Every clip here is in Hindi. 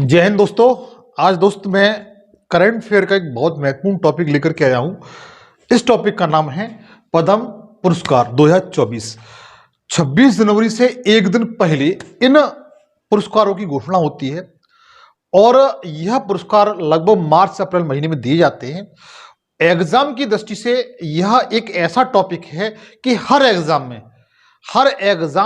जय हिंद दोस्तों। आज दोस्त मैं करंट अफेयर का एक बहुत महत्वपूर्ण टॉपिक लेकर के आया हूं। इस टॉपिक का नाम है पद्म पुरस्कार 2024। 26 जनवरी से एक दिन पहले इन पुरस्कारों की घोषणा होती है और यह पुरस्कार लगभग मार्च से अप्रैल महीने में दिए जाते हैं। एग्जाम की दृष्टि से यह एक ऐसा टॉपिक है कि हर एग्जाम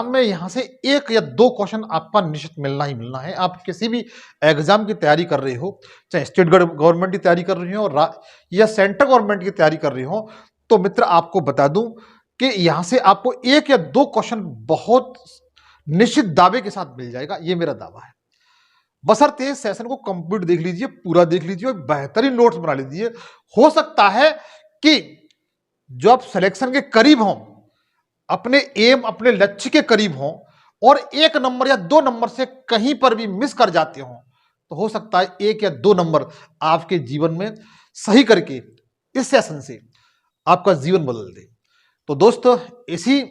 में यहां से एक या दो क्वेश्चन आपका निश्चित मिलना ही मिलना है। आप किसी भी एग्जाम की तैयारी कर रहे हो, चाहे स्टेट गवर्नमेंट की तैयारी कर रहे हो या सेंट्रल गवर्नमेंट की तैयारी कर रहे हो, तो मित्र आपको बता दूं कि यहां से आपको एक या दो क्वेश्चन बहुत निश्चित दावे के साथ मिल जाएगा। ये मेरा दावा है। बशर्ते सेशन को कंप्लीट देख लीजिए, पूरा देख लीजिए और बेहतरीन नोट्स बना लीजिए। हो सकता है कि जो आप सिलेक्शन के करीब हों, अपने लक्ष्य के करीब हों और एक नंबर या दो नंबर से कहीं पर भी मिस कर जाते हो, तो हो सकता है एक या दो नंबर आपके जीवन में सही करके इस सेशन से आपका जीवन बदल दे। तो दोस्तों, इसी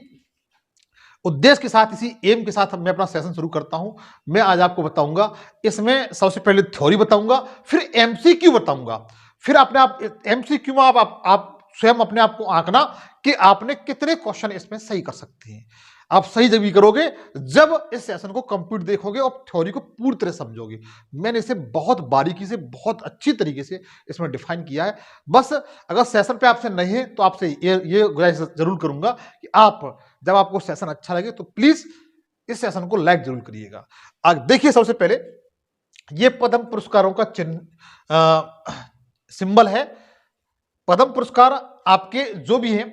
उद्देश्य के साथ, इसी एम के साथ मैं अपना सेशन शुरू करता हूं। मैं आज आपको बताऊंगा, इसमें सबसे पहले थ्योरी बताऊंगा, फिर एमसीक्यू बताऊंगा, फिर अपने आप एमसीक्यू में आप स्वयं अपने आप को आंकना कि आपने कितने क्वेश्चन इसमें सही कर सकते हैं। आप सही जब भी करोगे जब इस सेशन को कंप्लीट देखोगे और थ्योरी को पूरी तरह समझोगे। मैंने इसे बहुत बारीकी से, बहुत अच्छी तरीके से इसमें डिफाइन किया है। बस अगर सेशन पे आपसे नहीं है तो आपसे ये गुजारिश जरूर करूंगा कि आप जब आपको सेशन अच्छा लगे तो प्लीज इस सेशन को लाइक जरूर करिएगा। आज देखिए, सबसे पहले ये पद्म पुरस्कारों का चिन्ह सिंबल है। पद्म पुरस्कार आपके जो भी हैं,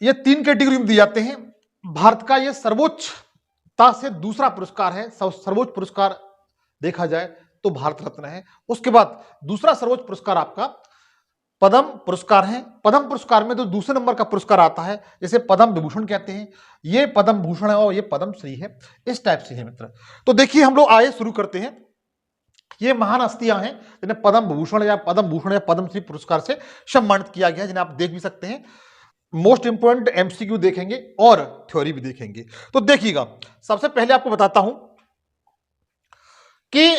ये तीन कैटेगरी में दिए जाते हैं। भारत का ये सर्वोच्चता से दूसरा पुरस्कार है। सर्वोच्च पुरस्कार देखा जाए तो भारत रत्न है। उसके बाद दूसरा सर्वोच्च पुरस्कार आपका पद्म पुरस्कार है। पद्म पुरस्कार में तो दूसरे नंबर का पुरस्कार आता है, जैसे पद्म विभूषण कहते हैं, ये पद्म भूषण है और ये पद्म श्री है। इस टाइप से है मित्र। तो देखिए, हम लोग आए शुरू करते हैं। ये महान हस्तियां हैं जिन्हें पद्म भूषण या पद्म श्री पुरस्कार से सम्मानित किया गया है, जिन्हें आप देख भी सकते हैं। मोस्ट इंपोर्टेंट एमसीक्यू देखेंगे और थ्योरी भी देखेंगे। तो देखिएगा, सबसे पहले आपको बताता हूं कि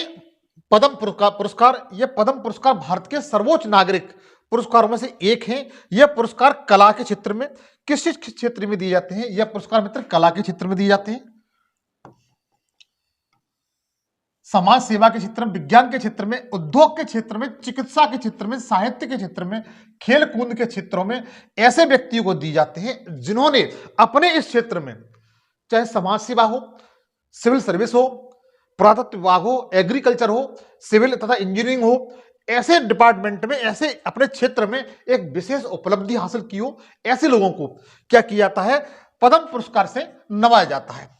पद्म पुरस्कार, यह पद्म पुरस्कार भारत के सर्वोच्च नागरिक पुरस्कारों में से एक है। यह पुरस्कार कला के क्षेत्र में, किस क्षेत्र में दिए जाते हैं? यह पुरस्कार मित्र कला के क्षेत्र में दिए जाते हैं, समाज सेवा के क्षेत्र में, विज्ञान के क्षेत्र में, उद्योग के क्षेत्र में, चिकित्सा के क्षेत्र में, साहित्य के क्षेत्र में, खेल कूद के क्षेत्रों में ऐसे व्यक्तियों को दी जाते हैं जिन्होंने अपने इस क्षेत्र में, चाहे समाज सेवा हो, सिविल सर्विस हो, पुरातत्व विभाग हो, एग्रीकल्चर हो, सिविल तथा इंजीनियरिंग हो, ऐसे डिपार्टमेंट में, ऐसे अपने क्षेत्र में एक विशेष उपलब्धि हासिल की हो, ऐसे लोगों को क्या किया जाता है? पद्म पुरस्कार से नवाजा जाता है।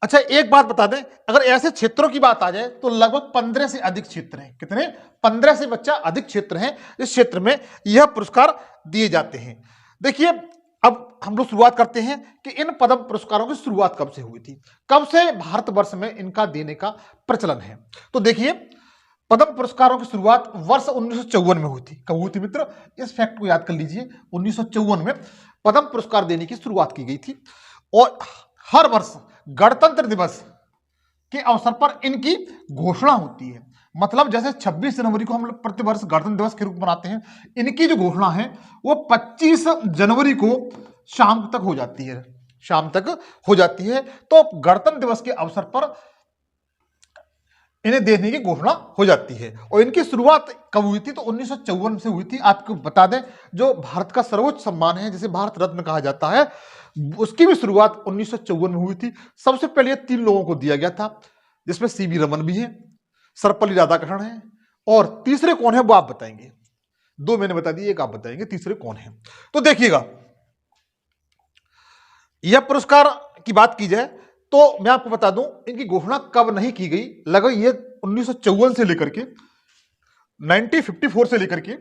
अच्छा, एक बात बता दें, अगर ऐसे क्षेत्रों की बात आ जाए तो लगभग 15 से अधिक क्षेत्र हैं। कितने? 15 से बच्चा अधिक क्षेत्र हैं, इस क्षेत्र में यह पुरस्कार दिए जाते हैं। देखिए, अब हम लोग शुरुआत करते हैं कि इन पद्म पुरस्कारों की शुरुआत कब से हुई थी, कब से भारतवर्ष में इनका देने का प्रचलन है। तो देखिए, पद्म पुरस्कारों की शुरुआत वर्ष 1954 में हुई थी। कब हुई थी मित्र? इस फैक्ट को याद कर लीजिए। 1954 में पद्म पुरस्कार देने की शुरुआत की गई थी और हर वर्ष गणतंत्र दिवस के अवसर पर इनकी घोषणा होती है। मतलब जैसे 26 जनवरी को हम लोग प्रतिवर्ष गणतंत्र दिवस के रूप में मनाते हैं, इनकी जो घोषणा है वो 25 जनवरी को शाम तक हो जाती है, तो गणतंत्र दिवस के अवसर पर इन्हें देने की घोषणा हो जाती है। और इनकी शुरुआत कब हुई थी? तो 1954 से हुई थी। आपको बता दें, जो भारत का सर्वोच्च सम्मान है, जिसे भारत रत्न कहा जाता है, उसकी भी शुरुआत 1954 में हुई थी। सबसे पहले 3 लोगों को दिया गया था, जिसमें सीवी रमन भी है, सर्वपल्ली राधाकृष्णन है, और तीसरे कौन है वो आप बताएंगे। 2 मैंने बता दिए, एक आप बताएंगे, तीसरे कौन है। तो देखिएगा, यह पुरस्कार की बात की जाए तो मैं आपको बता दूं, इनकी घोषणा कब नहीं की गई। लगभग ये 1954 से लेकर के 1954 से लेकर के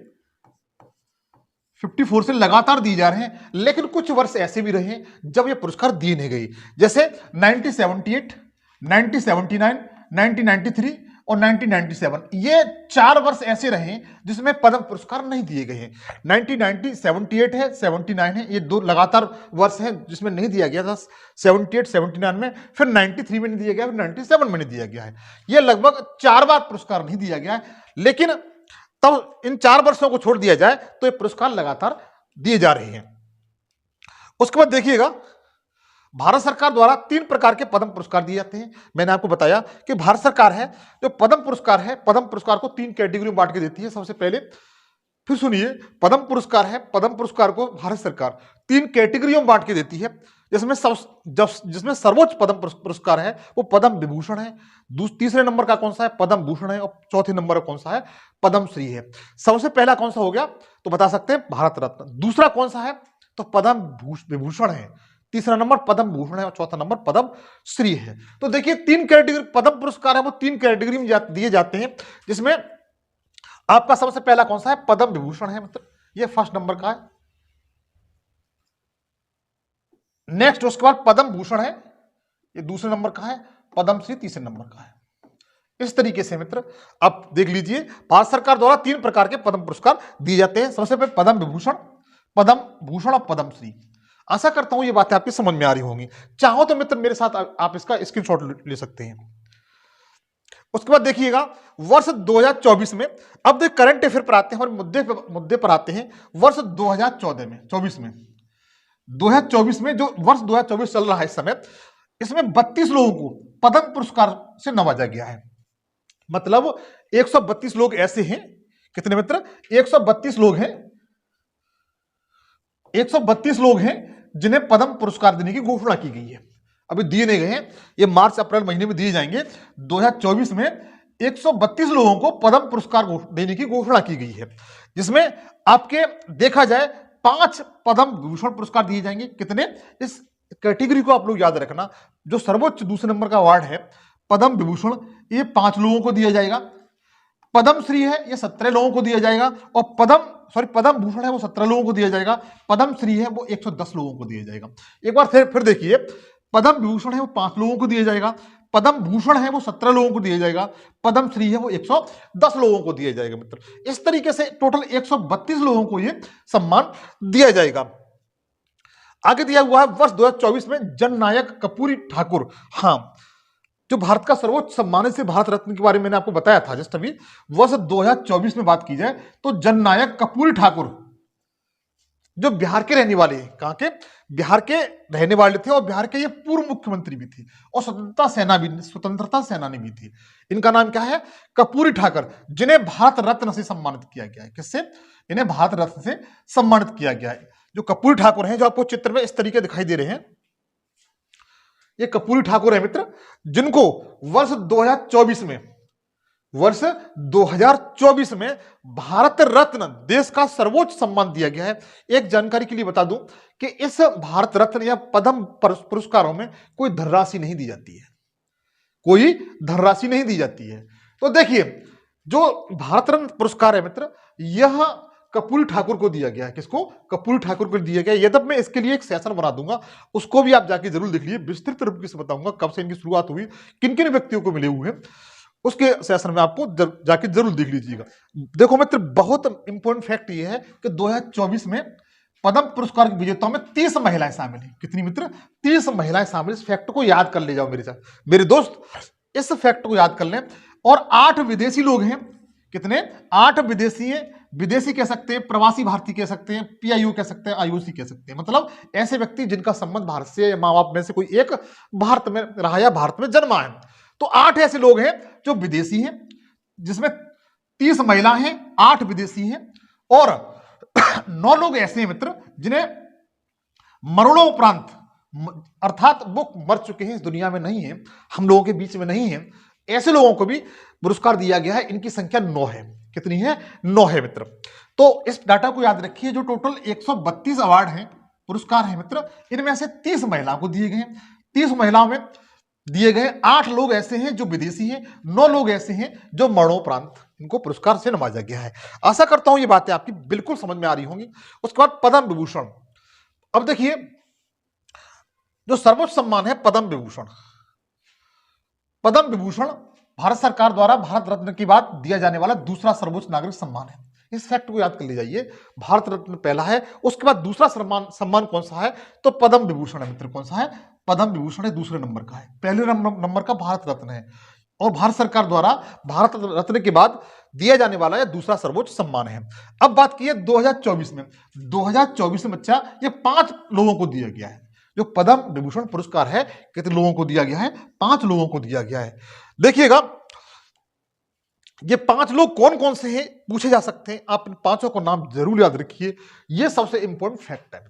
54 से लगातार दिए जा रहे हैं। लेकिन कुछ वर्ष ऐसे भी रहे जब ये पुरस्कार दिए नहीं गई, जैसे 1978, 1979, 1993 और 1997, ये 4 वर्ष ऐसे रहे जिसमें पद्म पुरस्कार नहीं दिए गए हैं। 1990, 78 है, 79 है, ये 2 लगातार वर्ष हैं जिसमें नहीं दिया गया था। 78, 79 में, फिर 93 में नहीं दिया गया, फिर 97 में नहीं दिया गया है। ये लगभग 4 बार पुरस्कार नहीं दिया गया है, लेकिन तब इन 4 वर्षों को छोड़ दिया जाए तो ये पुरस्कार लगातार दिए जा रहे हैं। उसके बाद देखिएगा, भारत सरकार द्वारा 3 प्रकार के पद्म पुरस्कार दिए जाते हैं। मैंने आपको बताया कि भारत सरकार है जो पद्म पुरस्कार है, पद्म पुरस्कार को 3 कैटेगरी में बांट के देती है। सबसे पहले फिर सुनिए, पद्म पुरस्कार है, पद्म पुरस्कार को भारत सरकार 3 कैटेगरियों में बांट के देती है, जिसमें सर्वोच्च पद्म पुरस्कार है वो पद्म विभूषण है, तीसरे नंबर का कौन सा है, पद्म भूषण है, और चौथे नंबर का कौन सा है, पद्म श्री है। सबसे पहला कौन सा हो गया तो बता सकते हैं भारत रत्न। दूसरा कौन सा है तो पद्म विभूषण है, तीसरा नंबर पद्म भूषण है, और चौथा नंबर पद्म श्री है। तो देखिए 3 कैटेगरी पद्म पुरस्कार है वो 3 कैटेगरी में दिए जाते हैं, जिसमें आपका सबसे पहला कौन सा है, पद्म विभूषण है, मतलब ये फर्स्ट नंबर का है। नेक्स्ट उसके बाद पद्म भूषण है, ये दूसरे नंबर का है, पद्म श्री तीसरे नंबर का है। इस तरीके से मित्र आप देख लीजिए, भारत सरकार द्वारा 3 प्रकार के पद्म पुरस्कार दिए जाते हैं। सबसे पहले पद्म विभूषण, पद्म भूषण और पद्म श्री। आशा करता हूं ये बातें आपकी समझ में आ रही होंगी। चाहो तो मित्र मेरे साथ आप इसका स्क्रीनशॉट ले सकते हैं। उसके बाद देखिएगा वर्ष 2024 में, अब देख करंट अफेयर पर आते हैं और मुद्दे पर आते हैं। वर्ष 2014 में 2024 में जो वर्ष 2024 चल रहा है इस समय, इसमें 32 लोगों को पद्म पुरस्कार से नवाजा गया है। मतलब 132 लोग ऐसे हैं, कितने मित्र, 132 लोग हैं, 132 लोग हैं जिन्हें पद्म पुरस्कार देने की घोषणा की गई है। अभी दिए नहीं गए हैं, ये मार्च अप्रैल महीने में दिए जाएंगे। 2024 में 132 लोगों को पद्म पुरस्कार देने की घोषणा की गई है, जिसमें आपके देखा जाए 5 पद्म विभूषण पुरस्कार दिए जाएंगे। कितने, इस कैटेगरी को आप लोग याद रखना, जो सर्वोच्च दूसरे नंबर का अवार्ड है पद्म विभूषण, ये 5 लोगों को दिया जाएगा। पद्म श्री है ये 17 लोगों को दिया जाएगा, और पद्म भूषण है वो 17 लोगों को दिया जाएगा, पद्म श्री है वो 110 लोगों को दिया जाएगा। एक बार फिर देखिए, पद्म विभूषण है वो 5 लोगों को दिया जाएगा, पद्म भूषण है वो 17 लोगों को दिया जाएगा, पद्म श्री है वो 110 लोगों को दिया जाएगा। मित्र इस तरीके से टोटल 132 लोगों को ये सम्मान दिया जाएगा। आगे दिया हुआ है वर्ष 2024 में जननायक कर्पूरी ठाकुर, हाँ, जो भारत का सर्वोच्च सम्मानित से भारत रत्न के बारे में मैंने आपको बताया था जस्ट अभी। वर्ष 2024 में बात की जाए तो जननायक कर्पूरी ठाकुर, जो बिहार के रहने वाले हैं, कहां के, बिहार के रहने वाले थे, और बिहार के ये पूर्व मुख्यमंत्री भी थे और स्वतंत्रता सेनानी भी थी। इनका नाम क्या है, कर्पूरी ठाकुर, जिन्हें भारत रत्न से सम्मानित किया गया है। किससे, इन्हें भारत रत्न से सम्मानित किया गया है। जो कर्पूरी ठाकुर हैं, जो आपको चित्र में इस तरीके दिखाई दे रहे हैं, ये कर्पूरी ठाकुर है मित्र, जिनको वर्ष 2024 में भारत रत्न, देश का सर्वोच्च सम्मान दिया गया है। एक जानकारी के लिए बता दूं कि इस भारत रत्न या पद्म पुरस्कारों में कोई धनराशि नहीं दी जाती है, कोई धनराशि नहीं दी जाती है। तो देखिए, जो भारत रत्न पुरस्कार है मित्र, यह कर्पूरी ठाकुर को दिया गया है। किसको, कर्पूरी ठाकुर को दिया गया है। यद्यप मैं इसके लिए एक सेशन बना दूंगा, उसको भी आप जाके जरूर देख लीजिए। विस्तृत रूप से बताऊंगा कब से इनकी शुरुआत हुई, किन किन व्यक्तियों को मिले हुए हैं, उसके सेशन में आपको जाके जरूर देख लीजिएगा। देखो मित्र, बहुत इंपॉर्टेंट फैक्ट ये है कि 2024 में पद्म पुरस्कार के विजेताओं में 30 महिलाएं शामिल हैं। कितनी मित्र, 30 महिलाएं शामिल। इस फैक्ट को याद कर ले जाओ मेरे साथ, मेरे दोस्त, इस फैक्ट को याद कर लें। और 8 विदेशी लोग हैं। कितने, 8 विदेशी हैं। विदेशी कह सकते हैं, प्रवासी भारतीय कह सकते हैं, पीआईओ कह सकते हैं, आईओसी कह सकते हैं। मतलब ऐसे व्यक्ति जिनका संबंध भारत से, माँ बाप में से कोई एक भारत में रहा या भारत में जन्मा है। तो 8 ऐसे लोग हैं जो विदेशी हैं, जिसमें 30 महिला हैं, 8 विदेशी हैं, और 9 लोग ऐसे हैं मित्र जिन्हें मरणोपरांत, अर्थात वो मर चुके हैं, इस दुनिया में नहीं है, हम लोगों के बीच में नहीं है, ऐसे लोगों को भी पुरस्कार दिया गया है। इनकी संख्या 9 है। कितनी है, 9 है मित्र। तो इस डाटा को याद रखिए, जो टोटल 132 अवार्ड हैं, पुरस्कार हैं मित्र, इनमें से 30 महिलाओं को दिए गए हैं। 30 महिलाओं में दिए गए 8 लोग ऐसे हैं जो विदेशी हैं, 9 लोग ऐसे हैं जो मरणोपरांत इनको पुरस्कार से नवाजा गया है। आशा करता हूं ये बातें आपकी बिल्कुल समझ में आ रही होंगी। उसके बाद पद्म विभूषण। अब देखिए, जो सर्वोच्च सम्मान है पद्म विभूषण, पद्म विभूषण भारत सरकार द्वारा भारत रत्न के बाद दिया जाने वाला दूसरा सर्वोच्च नागरिक सम्मान है। इस फैक्ट को याद कर ले जाइए, भारत रत्न पहला है, उसके बाद दूसरा सम्मान कौन सा है, तो पद्म विभूषण है मित्र। कौन सा है? पद्म विभूषण है, दूसरे नंबर का है। पहले नंबर का भारत रत्न है, और भारत सरकार द्वारा भारत रत्न के बाद दिया जाने वाला यह दूसरा सर्वोच्च सम्मान है। अब बात की है 2024 में। 2024 में बच्चा ये 5 लोगों को दिया गया है। जो पद्म विभूषण पुरस्कार है कितने लोगों को दिया गया है? 5 लोगों को दिया गया है। देखिएगा, ये 5 लोग कौन कौन से हैं पूछे जा सकते हैं, आप इन 5 को नाम जरूर याद रखिए, ये सबसे इंपॉर्टेंट फैक्ट है।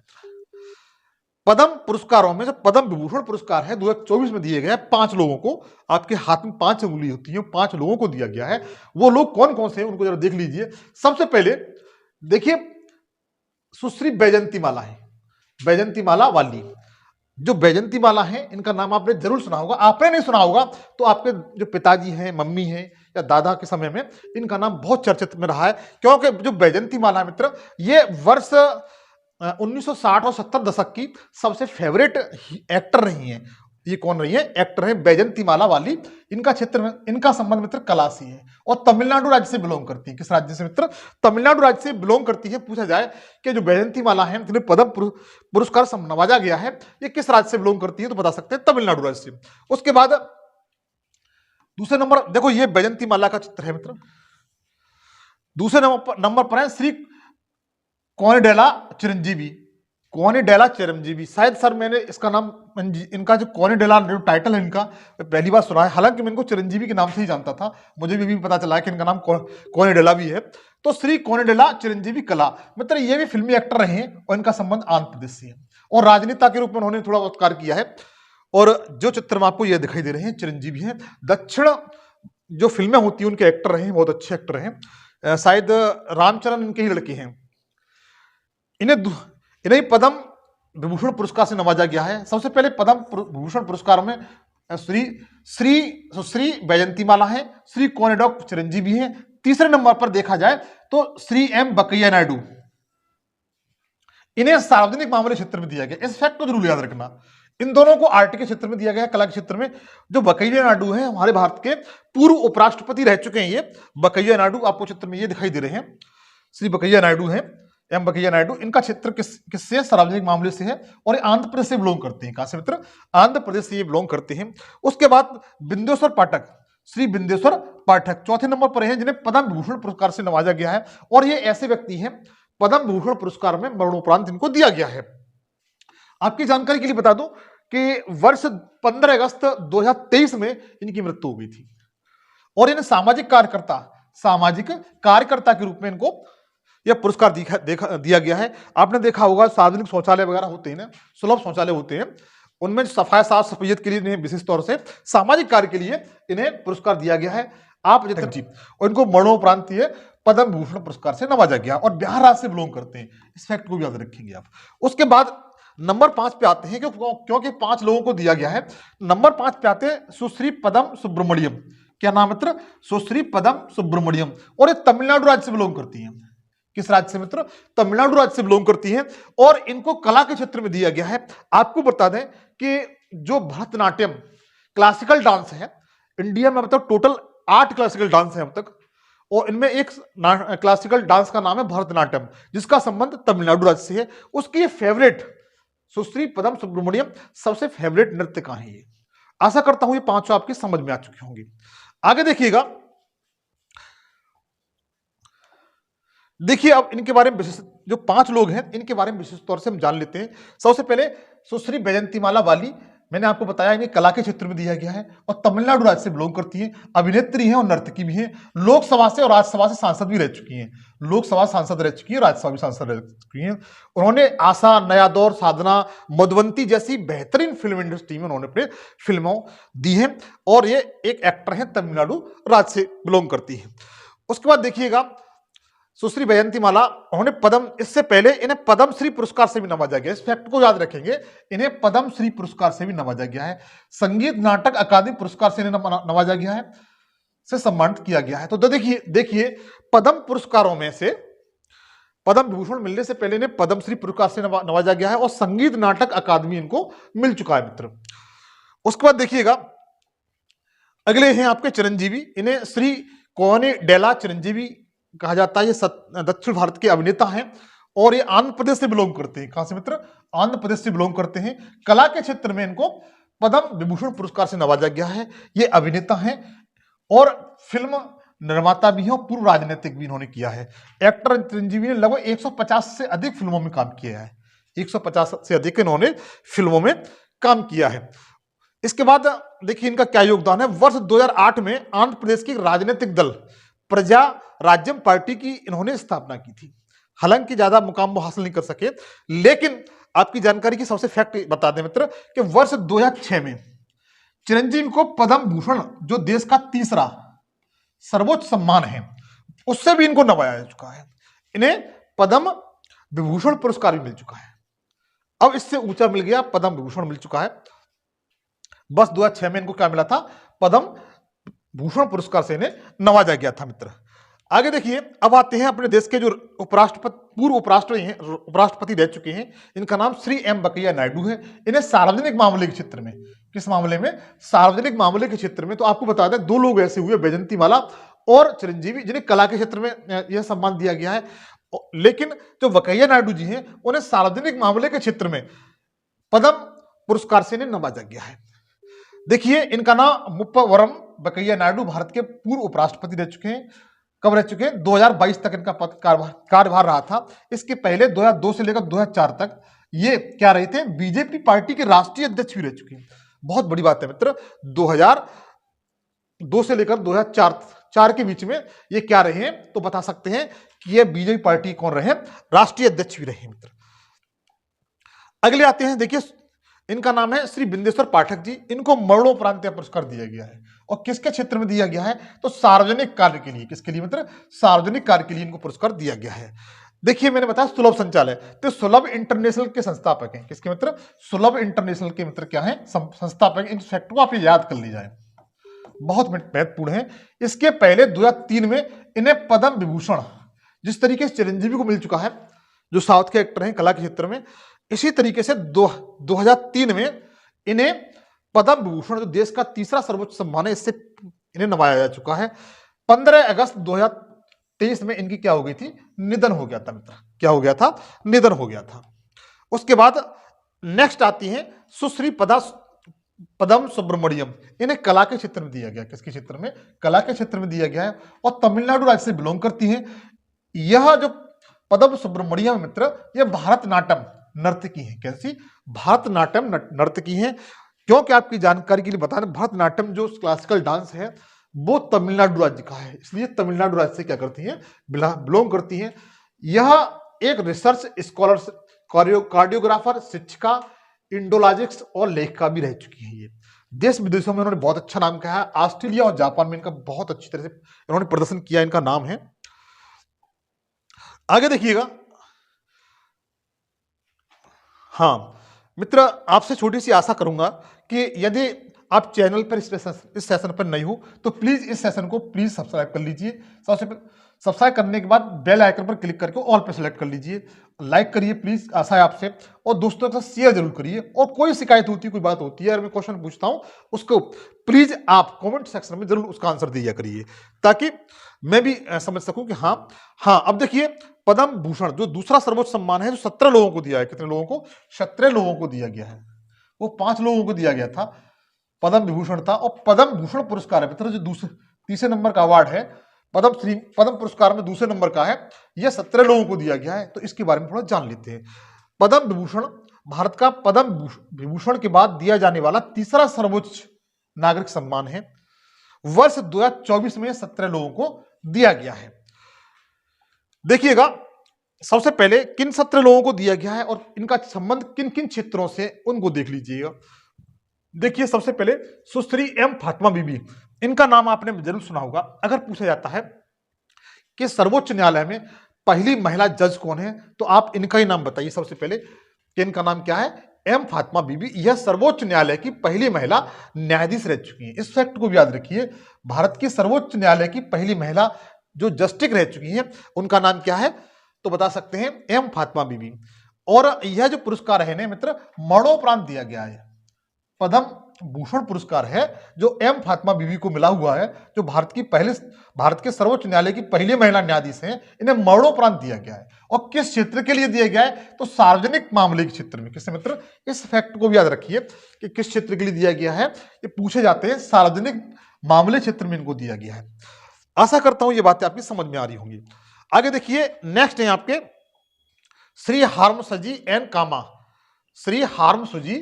पद्म पुरस्कारों में जो पद्म विभूषण पुरस्कार है 2024 में दिए गए 5 लोगों को, आपके हाथ में 5 उंगली होती है, 5 लोगों को दिया गया है। वो लोग कौन कौन से हैं उनको जरा देख लीजिए। सबसे पहले देखिए, सुश्री बैजंती माला है, बैजंती माला वाली। जो बैजंती माला है, इनका नाम आपने जरूर सुना होगा। आपने नहीं सुना होगा तो आपके जो पिताजी हैं, मम्मी हैं या दादा के समय में इनका नाम बहुत चर्चित में रहा है, क्योंकि जो बैजंती माला मित्र, ये वर्ष 1960 और 70 दशक की सबसे फेवरेट एक्टर रही हैं। ये कौन रही है? एक्टर है बैजंती माला वाली। इनका क्षेत्र में, इनका संबंध मित्र कला से है और तमिलनाडु राज्य से बिलोंग करती है। किस राज्य से मित्र? तमिलनाडु राज्य से बिलोंग करती है। पूछा जाए कि जो बैजंती माला है जिन्हें पद्म पुरस्कार से नवाजा गया है, ये किस राज्य से बिलोंग करती है, तो बता सकते हैं तमिलनाडु राज्य से। उसके बाद दूसरे नंबर, देखो ये बैजंती माला का चित्र है मित्र। दूसरे नंबर पर है श्री कोनिडेला चिरंजीवी। कोनिडेला चिरंजीवी, शायद सर मैंने इसका नाम, इनका जो कोनिडेला जो टाइटल है इनका पहली बार सुना है, हालांकि मैं इनको चिरंजीवी के नाम से ही जानता था। मुझे भी पता चला है कि इनका नाम कोनिडेला भी है। तो श्री कोनिडेला चिरंजीवी कला, मतलब ये भी फिल्मी एक्टर रहे हैं और इनका संबंध आंध्र प्रदेश से है और राजनेता के रूप में उन्होंने थोड़ा बहुत कार्य किया है। और जो चित्र में आपको ये दिखाई दे रहे हैं चिरंजीवी हैं। दक्षिण जो फिल्में होती है उनके एक्टर रहे हैं, बहुत अच्छे एक्टर हैं। शायद रामचरण इनके ही लड़के हैं। इन्हें पद्म विभूषण पुरस्कार से नवाजा गया है। सबसे पहले पद्म विभूषण पुरस्कार में श्री बैजंती माला है, श्री कोनिडेला चिरंजीवी है। तीसरे नंबर पर देखा जाए तो श्री एम वेंकैया नायडू, इन्हें सार्वजनिक मामले क्षेत्र में दिया गया। इस फैक्ट को जरूर याद रखना। इन दोनों को आर्ट के क्षेत्र में दिया गया है, कला के क्षेत्र में। जो वेंकैया नायडू हैं, हमारे भारत के पूर्व उपराष्ट्रपति रह चुके हैं। ये वेंकैया नायडू आपको चित्र में ये दिखाई दे रहे हैं, श्री वेंकैया नायडू हैं, एम वेंकैया नायडू। इनका क्षेत्र किससे? सार्वजनिक मामले से है और ये आंध्र प्रदेश से बिलोंग करते हैं। कहां से मित्र? आंध्र प्रदेश से ये बिलोंग करते हैं। उसके बाद बिंदेश्वर पाठक, श्री बिंदेश्वर पाठक चौथे नंबर पर हैं, जिन्हें पद्म विभूषण पुरस्कार से नवाजा गया है। और ये ऐसे व्यक्ति हैं, पद्म विभूषण पुरस्कार में मरणोपरांत इनको दिया गया है। आपकी जानकारी के लिए बता दूं कि वर्ष 15 अगस्त 2023 में इनकी मृत्यु हो गई थी। और इन्हें सामाजिक कार्यकर्ता के रूप में इनको यह पुरस्कार दिया गया है। आपने देखा होगा सार्वजनिक शौचालय वगैरह होते हैं ना, सुलभ शौचालय होते हैं, उनमें सफाई साफ सफाईयत के लिए इन्हें विशेष तौर से सामाजिक कार्य के लिए इन्हें पुरस्कार दिया गया है। आप जी, और इनको मरणोपरांत पद्म विभूषण पुरस्कार से नवाजा गया और बिहार राज्य से बिलोंग करते हैं। इस फैक्ट को भी याद रखेंगे आप। उसके बाद नंबर 5 पे आते हैं, क्योंकि 5 लोगों को दिया गया है। नंबर 5 पे आते हैं सुश्री पद्म सुब्रमण्यम। क्या नाम मित्र? सुश्री पद्म सुब्रमण्यम। और ये तमिलनाडु राज्य से बिलोंग करती हैं। किस राज्य से मित्र? तमिलनाडु राज्य से बिलोंग करती हैं। और इनको कला के क्षेत्र में दिया गया है। आपको बता दें कि जो भरतनाट्यम क्लासिकल डांस है इंडिया में, मतलब टोटल 8 क्लासिकल डांस है अब तक, और इनमें एक क्लासिकल डांस का नाम है भरतनाट्यम, जिसका संबंध तमिलनाडु राज्य से है। उसकी फेवरेट सुश्री पद्म सुब्रमण्यम सबसे फेवरेट नृत्य का है। ये आशा करता हूं ये 5 आपकी समझ में आ चुके होंगे। आगे देखिएगा, देखिए अब इनके बारे में विशेष, जो 5 लोग हैं इनके बारे में विशेष तौर से हम जान लेते हैं। सबसे पहले सुश्री बैजंती माला वाली, मैंने आपको बताया इन्हें कला के क्षेत्र में दिया गया है और तमिलनाडु राज्य से बिलोंग करती हैं। अभिनेत्री हैं और नर्तकी भी हैं। लोकसभा से और राज्यसभा से सांसद भी रह चुकी हैं। लोकसभा सांसद रह चुकी है, राज्यसभा भी सांसद रह चुकी हैं। उन्होंने आशा, नया दौर, साधना, मधुवंती जैसी बेहतरीन फिल्म इंडस्ट्री में उन्होंने अपने फिल्मों दी हैं। और ये एक एक्टर हैं, तमिलनाडु राज्य से बिलोंग करती है। उसके बाद देखिएगा सुश्री बैजंती माला, उन्होंने पद्म, इससे पहले इन्हें पद्म श्री पुरस्कार से भी नवाजा गया। इस फैक्ट को याद रखेंगे, इन्हें पद्म श्री पुरस्कार से भी नवाजा गया है। संगीत नाटक अकादमी पुरस्कार से इन्हें नवाजा गया है, से सम्मानित किया गया है। तो देखिए पद्म पुरस्कारों में से पद्म विभूषण मिलने से पहले इन्हें पद्म श्री पुरस्कार से नवाजा गया है और संगीत नाटक अकादमी इनको मिल चुका है मित्र। उसके बाद देखिएगा अगले हैं आपके चिरंजीवी, इन्हें श्री कोने डेला चिरंजीवी कहा जाता है। ये दक्षिण भारत के अभिनेता हैं और ये आंध्र प्रदेश से बिलोंग करते हैं। कहां से मित्र? आंध्र प्रदेश से बिलोंग करते हैं। कला के क्षेत्र में इनको पद्म विभूषण पुरस्कार से नवाजा गया है। ये अभिनेता हैं और फिल्म निर्माता भी हैं और पूर्व राजनीतिक भी इन्होंने किया है। एक्टर चिरंजीवी ने लगभग 150 से अधिक फिल्मों में काम किया है। 150 से अधिक इन्होंने फिल्मों में काम किया है। इसके बाद देखिए इनका क्या योगदान है। वर्ष 2008 में आंध्र प्रदेश के राजनीतिक दल प्रजा राज्यम पार्टी की इन्होंने स्थापना की थी। हालांकि ज्यादा मुकाम वो हासिल नहीं कर सके, लेकिन आपकी जानकारी की सबसे फैक्ट बता दें मित्र कि वर्ष 2006 में चिरंजीवी को पद्म भूषण, जो देश का तीसरा सर्वोच्च सम्मान है, उससे भी इनको नवाजा जा चुका है। इन्हें पद्म विभूषण पुरस्कार भी मिल चुका है। अब इससे ऊंचा मिल गया, पद्म विभूषण मिल चुका है। बस 2006 में इनको क्या मिला था? पद्म भूषण पुरस्कार से इन्हें नवाजा गया था मित्र। आगे देखिए, अब आते हैं अपने देश के जो पूर्व उपराष्ट्रपति रह चुके हैं। इनका नाम श्री एम वेंकैया नायडू है। इन्हें सार्वजनिक मामले के क्षेत्र में, किस मामले में? सार्वजनिक मामले के क्षेत्र में। तो आपको बता दें, दो लोग ऐसे हुए, बैजंतीवाला और चिरंजीवी, जिन्हें कला के क्षेत्र में यह सम्मान दिया गया है। लेकिन जो वेंकैया नायडू जी हैं, उन्हें सार्वजनिक मामले के क्षेत्र में पद्म पुरस्कार से इन्हें नवाजा गया है। देखिए, इनका नाम मुप्पवरम वेंकैया नायडू भारत के पूर्व उपराष्ट्रपति रह चुके हैं। कब रह चुके हैं? 2022 तक इनका पद कार्यभार रहा था। इसके पहले 2002 से लेकर 2004 तक ये क्या रहे थे? बीजेपी पार्टी के राष्ट्रीय अध्यक्ष भी रह चुके हैं। बहुत बड़ी बात है मित्र। 2002 से लेकर 2004 के बीच में ये क्या रहे हैं? तो बता सकते हैं कि ये बीजेपी पार्टी कौन रहे? राष्ट्रीय अध्यक्ष भी रहे मित्र। अगले आते हैं, देखिए इनका नाम है श्री बिंदेश्वर पाठक जी। इनको मरणोपरांत पुरस्कार दिया गया है। और किसके क्षेत्र में दिया गया है? तो सार्वजनिक कार्य के लिए। किसके लिए मित्र? सार्वजनिक कार्य के लिए इनको पुरस्कार दिया गया है। देखिए, मैंने बताया सुलभ संचालय, तो सुलभ इंटरनेशनल के संस्थापक हैं। किसके मित्र? सुलभ इंटरनेशनल के मित्र क्या है? संस्थापक। इन फैक्ट को आप याद कर ली जाए, बहुत महत्वपूर्ण है। इसके पहले 2003 में इन्हें पद्म विभूषण, जिस तरीके से चिरंजीवी को मिल चुका है, जो साउथ के एक्टर हैं कला के क्षेत्र में, इसी तरीके से 2003 में इन्हें पद्म विभूषण, जो देश का तीसरा सर्वोच्च सम्मान है, इससे इन्हें नवाजा जा चुका है। 15 अगस्त 2023 में इनकी क्या हो गई थी? निधन हो गया था मित्र। क्या हो गया था? निधन हो गया था। उसके बाद नेक्स्ट आती हैं सुश्री पद्म सुब्रमण्यम। इन्हें कला के क्षेत्र में दिया गया। किसके क्षेत्र में? कला के क्षेत्र में दिया गया है और तमिलनाडु राज्य से बिलोंग करती हैं। यह जो पद्म सुब्रमण्यम मित्र, यह भारतनाट्यम नर्तकी है। कैसी? भारतनाट्यम नर्तकी है। क्योंकि आपकी जानकारी के लिए बता दें, भारतनाट्यम जो क्लासिकल डांस है वो तमिलनाडु राज्य का है, इसलिए तमिलनाडु राज्य से क्या करती हैं? बिलोंग करती हैं। यह एक रिसर्च स्कॉलर, कार्डियोग्राफर, शिक्षिका, इंडोलॉजिस्ट और लेखिका भी रह चुकी हैं। ये देश विदेशों में उन्होंने बहुत अच्छा नाम किया है। ऑस्ट्रेलिया और जापान में इनका बहुत अच्छी तरह से इन्होंने प्रदर्शन किया। इनका नाम है। आगे देखिएगा। हाँ मित्र, आपसे छोटी सी आशा करूंगा कि यदि आप चैनल पर इस सेशन पर नहीं हो तो प्लीज इस सेशन को प्लीज सब्सक्राइब कर लीजिए। सबसे सब्सक्राइब करने के बाद बेल आइकन पर क्लिक करके ऑल पर सेलेक्ट कर लीजिए। लाइक करिए प्लीज, आशा है आपसे, और दोस्तों के साथ शेयर जरूर करिए। और कोई शिकायत होती है, कोई बात होती है, अगर मैं क्वेश्चन पूछता हूं उसको प्लीज आप कमेंट सेक्शन में जरूर उसका आंसर दिया करिए, ताकि मैं भी समझ सकूं कि हाँ। अब देखिए, पद्म भूषण जो दूसरा सर्वोच्च सम्मान है, जो 17 लोगों को दिया है। कितने लोगों को? 17 लोगों को दिया गया है। वो 5 लोगों को दिया गया था, पद्म विभूषण था। और पद्म भूषण पुरस्कार है मित्र, जो तीसरे नंबर का अवार्ड है, पद्म पुरस्कार में दूसरे नंबर का है, यह 17 लोगों को दिया गया है। तो इसके बारे में थोड़ा जान लेते हैं। पद्म विभूषण भारत का पद्म विभूषण के बाद दिया जाने वाला तीसरा सर्वोच्च नागरिक सम्मान है। वर्ष 2024 में 17 लोगों को दिया गया है। देखिएगा, सबसे पहले किन 17 लोगों को दिया गया है और इनका संबंध किन किन क्षेत्रों से, उनको देख लीजिएगा। देखिए, सबसे पहले सुश्री एम फातिमा बीबी, इनका नाम आपने जरूर सुना होगा। अगर पूछा जाता है कि सर्वोच्च न्यायालय में पहली महिला जज कौन है, तो आप इनका ही नाम बताइए सबसे पहले कि इनका नाम क्या है? एम फातिमा बीबी। यह सर्वोच्च न्यायालय की पहली महिला न्यायाधीश रह चुकी हैं। इस फैक्ट को भी याद रखिए। भारत के सर्वोच्च न्यायालय की पहली महिला जो जस्टिस रह चुकी हैं, उनका नाम क्या है? तो बता सकते हैं एम फातिमा बीबी। और यह जो पुरस्कार है ना मित्र, मरणोपरांत दिया गया है। पद्म भूषण पुरस्कार है जो एम फातिमा बीवी को मिला हुआ है, जो भारत के सर्वोच्च न्यायालय की पहली महिला न्यायाधीश हैं। इन्हें मरणोपरांत दिया गया है। और किस क्षेत्र के लिए दिया गया है? तो सार्वजनिक मामले के क्षेत्र में। किससे मित्र? इस फैक्ट को भी याद रखिए कि किस क्षेत्र के लिए दिया गया है, ये पूछे जाते हैं। सार्वजनिक मामले क्षेत्र में इनको दिया गया है। आशा करता हूं ये बातें आपकी समझ में आ रही होंगी। आगे देखिए, नेक्स्ट है आपके श्री हार्मसजी एन कामा। श्री हार्मसजी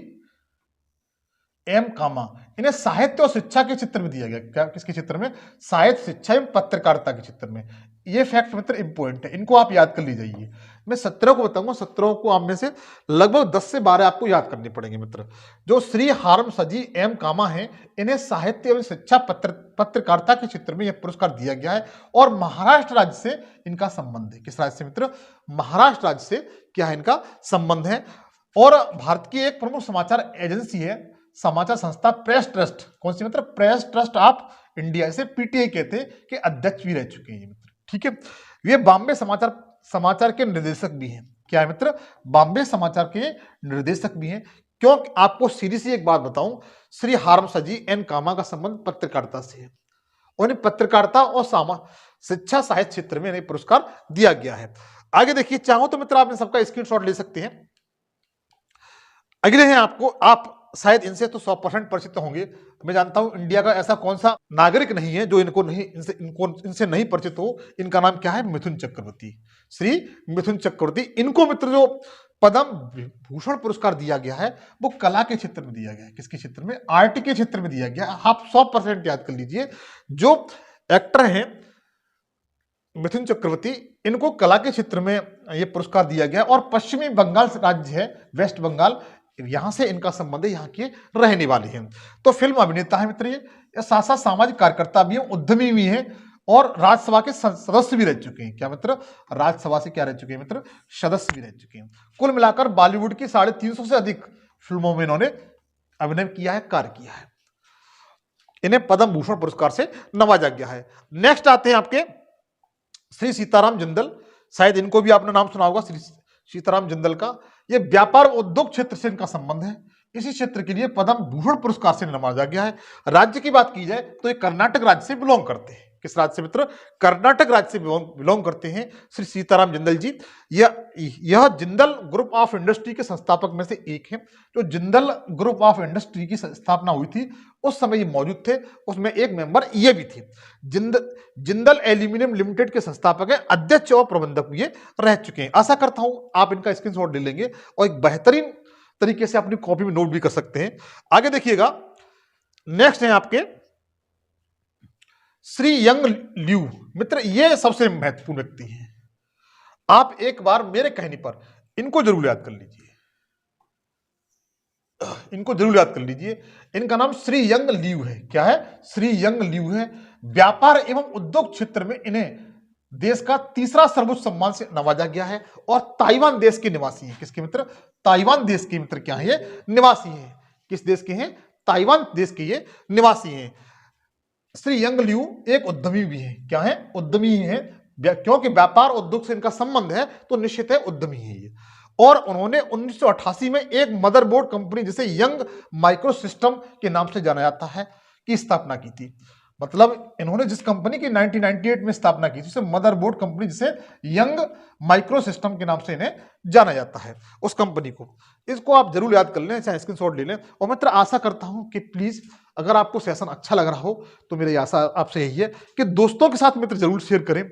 एम कामा, इन्हें साहित्य और शिक्षा के क्षेत्र में दिया गया। क्या? किसके क्षेत्र में? साहित्य, शिक्षा एवं पत्रकारिता के क्षेत्र में। ये फैक्ट मित्र इंपॉर्टेंट है, इनको आप याद कर लीजिए। मैं 17 को बताऊंगा, 17 को आप में से लगभग 10 से 12 आपको याद करने पड़ेंगे मित्र। जो श्री हार्मसजी एम कामा है, इन्हें साहित्य एवं शिक्षा पत्रकारिता के क्षेत्र में यह पुरस्कार दिया गया है। और महाराष्ट्र राज्य से इनका संबंध है। किस राज्य से मित्र? महाराष्ट्र राज्य से क्या है इनका संबंध है। और भारत की एक प्रमुख समाचार एजेंसी है, समाचार संस्था प्रेस ट्रस्ट। कौन सी मित्र? प्रेस ट्रस्ट ऑफ इंडिया, इसे पीटीआई कहते हैं, कि अध्यक्ष भी रह चुके हैं ये मित्र। ठीक है, ये बॉम्बे समाचार के निर्देशक भी हैं। क्या है मित्र? बॉम्बे समाचार के निर्देशक भी हैं। क्यों? आपको सीधी सी एक बात बताऊं, श्री हार्मसजी एन कामा का संबंध पत्रकारिता से है। और पत्रकारिता और शिक्षा साहित्य क्षेत्र में इन्हें पुरस्कार दिया गया है। आगे देखिए, चाहो तो मित्र आप इन सबका स्क्रीनशॉट ले सकते हैं। अगले हैं आपको, आप शायद इनसे तो 100% परिचित होंगे। मैं जानता हूं इंडिया का ऐसा कौन सा नागरिक नहीं है जो इनसे नहीं परिचित हो। इनका नाम क्या है? मिथुन चक्रवर्ती, श्री मिथुन चक्रवर्ती। इनको मित्र जो पद्म भूषण पुरस्कार दिया गया है वो कला के क्षेत्र में दिया गया है। किसके क्षेत्र में? आर्ट के क्षेत्र में दिया गया। आप 100% याद कर लीजिए। जो एक्टर हैं मिथुन चक्रवर्ती, इनको कला के क्षेत्र में यह पुरस्कार दिया गया। और पश्चिमी बंगाल राज्य है, वेस्ट बंगाल, यहां से इनका संबंध है, यहाँ के रहने वाले हैं। तो फिल्म अभिनेता है मित्र ये साथ साथ सामाजिक कार्यकर्ता भी हैं, उद्यमी भी हैं, और राज्यसभा के सदस्य भी रह चुके हैं। क्या मित्र? राज्यसभा से क्या रह चुके हैं मित्र? सदस्य भी रह चुके हैं। कुल मिलाकर बॉलीवुड की 350 से अधिक फिल्मों में इन्होंने अभिनय किया है, कार्य किया है। इन्हें पद्म भूषण पुरस्कार से नवाजा गया है। नेक्स्ट आते हैं आपके श्री सीताराम जिंदल। शायद इनको भी आपने नाम सुना होगा, श्री सीताराम जिंदल का। ये व्यापार उद्योग क्षेत्र से इनका संबंध है। इसी क्षेत्र के लिए पद्म भूषण पुरस्कार से नवाजा गया है। राज्य की बात की जाए तो ये कर्नाटक राज्य से बिलोंग करते हैं। किस राज्य से मित्र? कर्नाटक राज्य से बिलोंग करते हैं श्री सीताराम जिंदल जी। यह जिंदल ग्रुप ऑफ इंडस्ट्री के संस्थापक में से एक है। जो जिंदल ग्रुप ऑफ इंडस्ट्री की स्थापना हुई थी उस समय ये मौजूद थे, उसमें एक मेंबर ये भी थे। जिंदल एल्यूमिनियम लिमिटेड के संस्थापक है, अध्यक्ष और प्रबंधक ये रह चुके हैं। आशा करता हूं आप इनका स्क्रीनशॉट ले लेंगे और एक बेहतरीन तरीके से अपनी कॉपी में नोट भी कर सकते हैं। आगे देखिएगा, नेक्स्ट है आपके श्री यंग ल्यू। मित्र ये सबसे महत्वपूर्ण व्यक्ति हैं। आप एक बार मेरे कहने पर इनको जरूर याद कर लीजिए, इनको जरूर याद कर लीजिए। इनका नाम श्री यंग ल्यू है। क्या है? श्री यंग ल्यू है। व्यापार एवं उद्योग क्षेत्र में इन्हें देश का तीसरा सर्वोच्च सम्मान से नवाजा गया है। और ताइवान देश के निवासी हैं। किसके मित्र? ताइवान देश के मित्र क्या है? ये निवासी हैं। किस देश के हैं? ताइवान देश के ये निवासी हैं। श्री यंग ल्यू एक उद्यमी भी है। क्या है? उद्यमी ही है। क्योंकि व्यापार उद्योग से इनका संबंध है तो निश्चित है उद्यमी है ये। और उन्होंने 1988 में एक मदरबोर्ड कंपनी जिसे यंग माइक्रो सिस्टम के नाम से जाना जाता है की स्थापना की थी। मतलब इन्होंने जिस कंपनी की 1998 में स्थापना की थी उसे मदरबोर्ड कंपनी जिसे यंग माइक्रो सिस्टम के नाम से इन्हें जाना जाता है, उस कंपनी को। इसको आप जरूर याद कर लें, चाहे स्क्रीनशॉट ले लें। और मित्र आशा करता हूं कि प्लीज अगर आपको सेशन अच्छा लग रहा हो तो मेरी आशा आपसे यही है कि दोस्तों के साथ मित्र जरूर शेयर करें।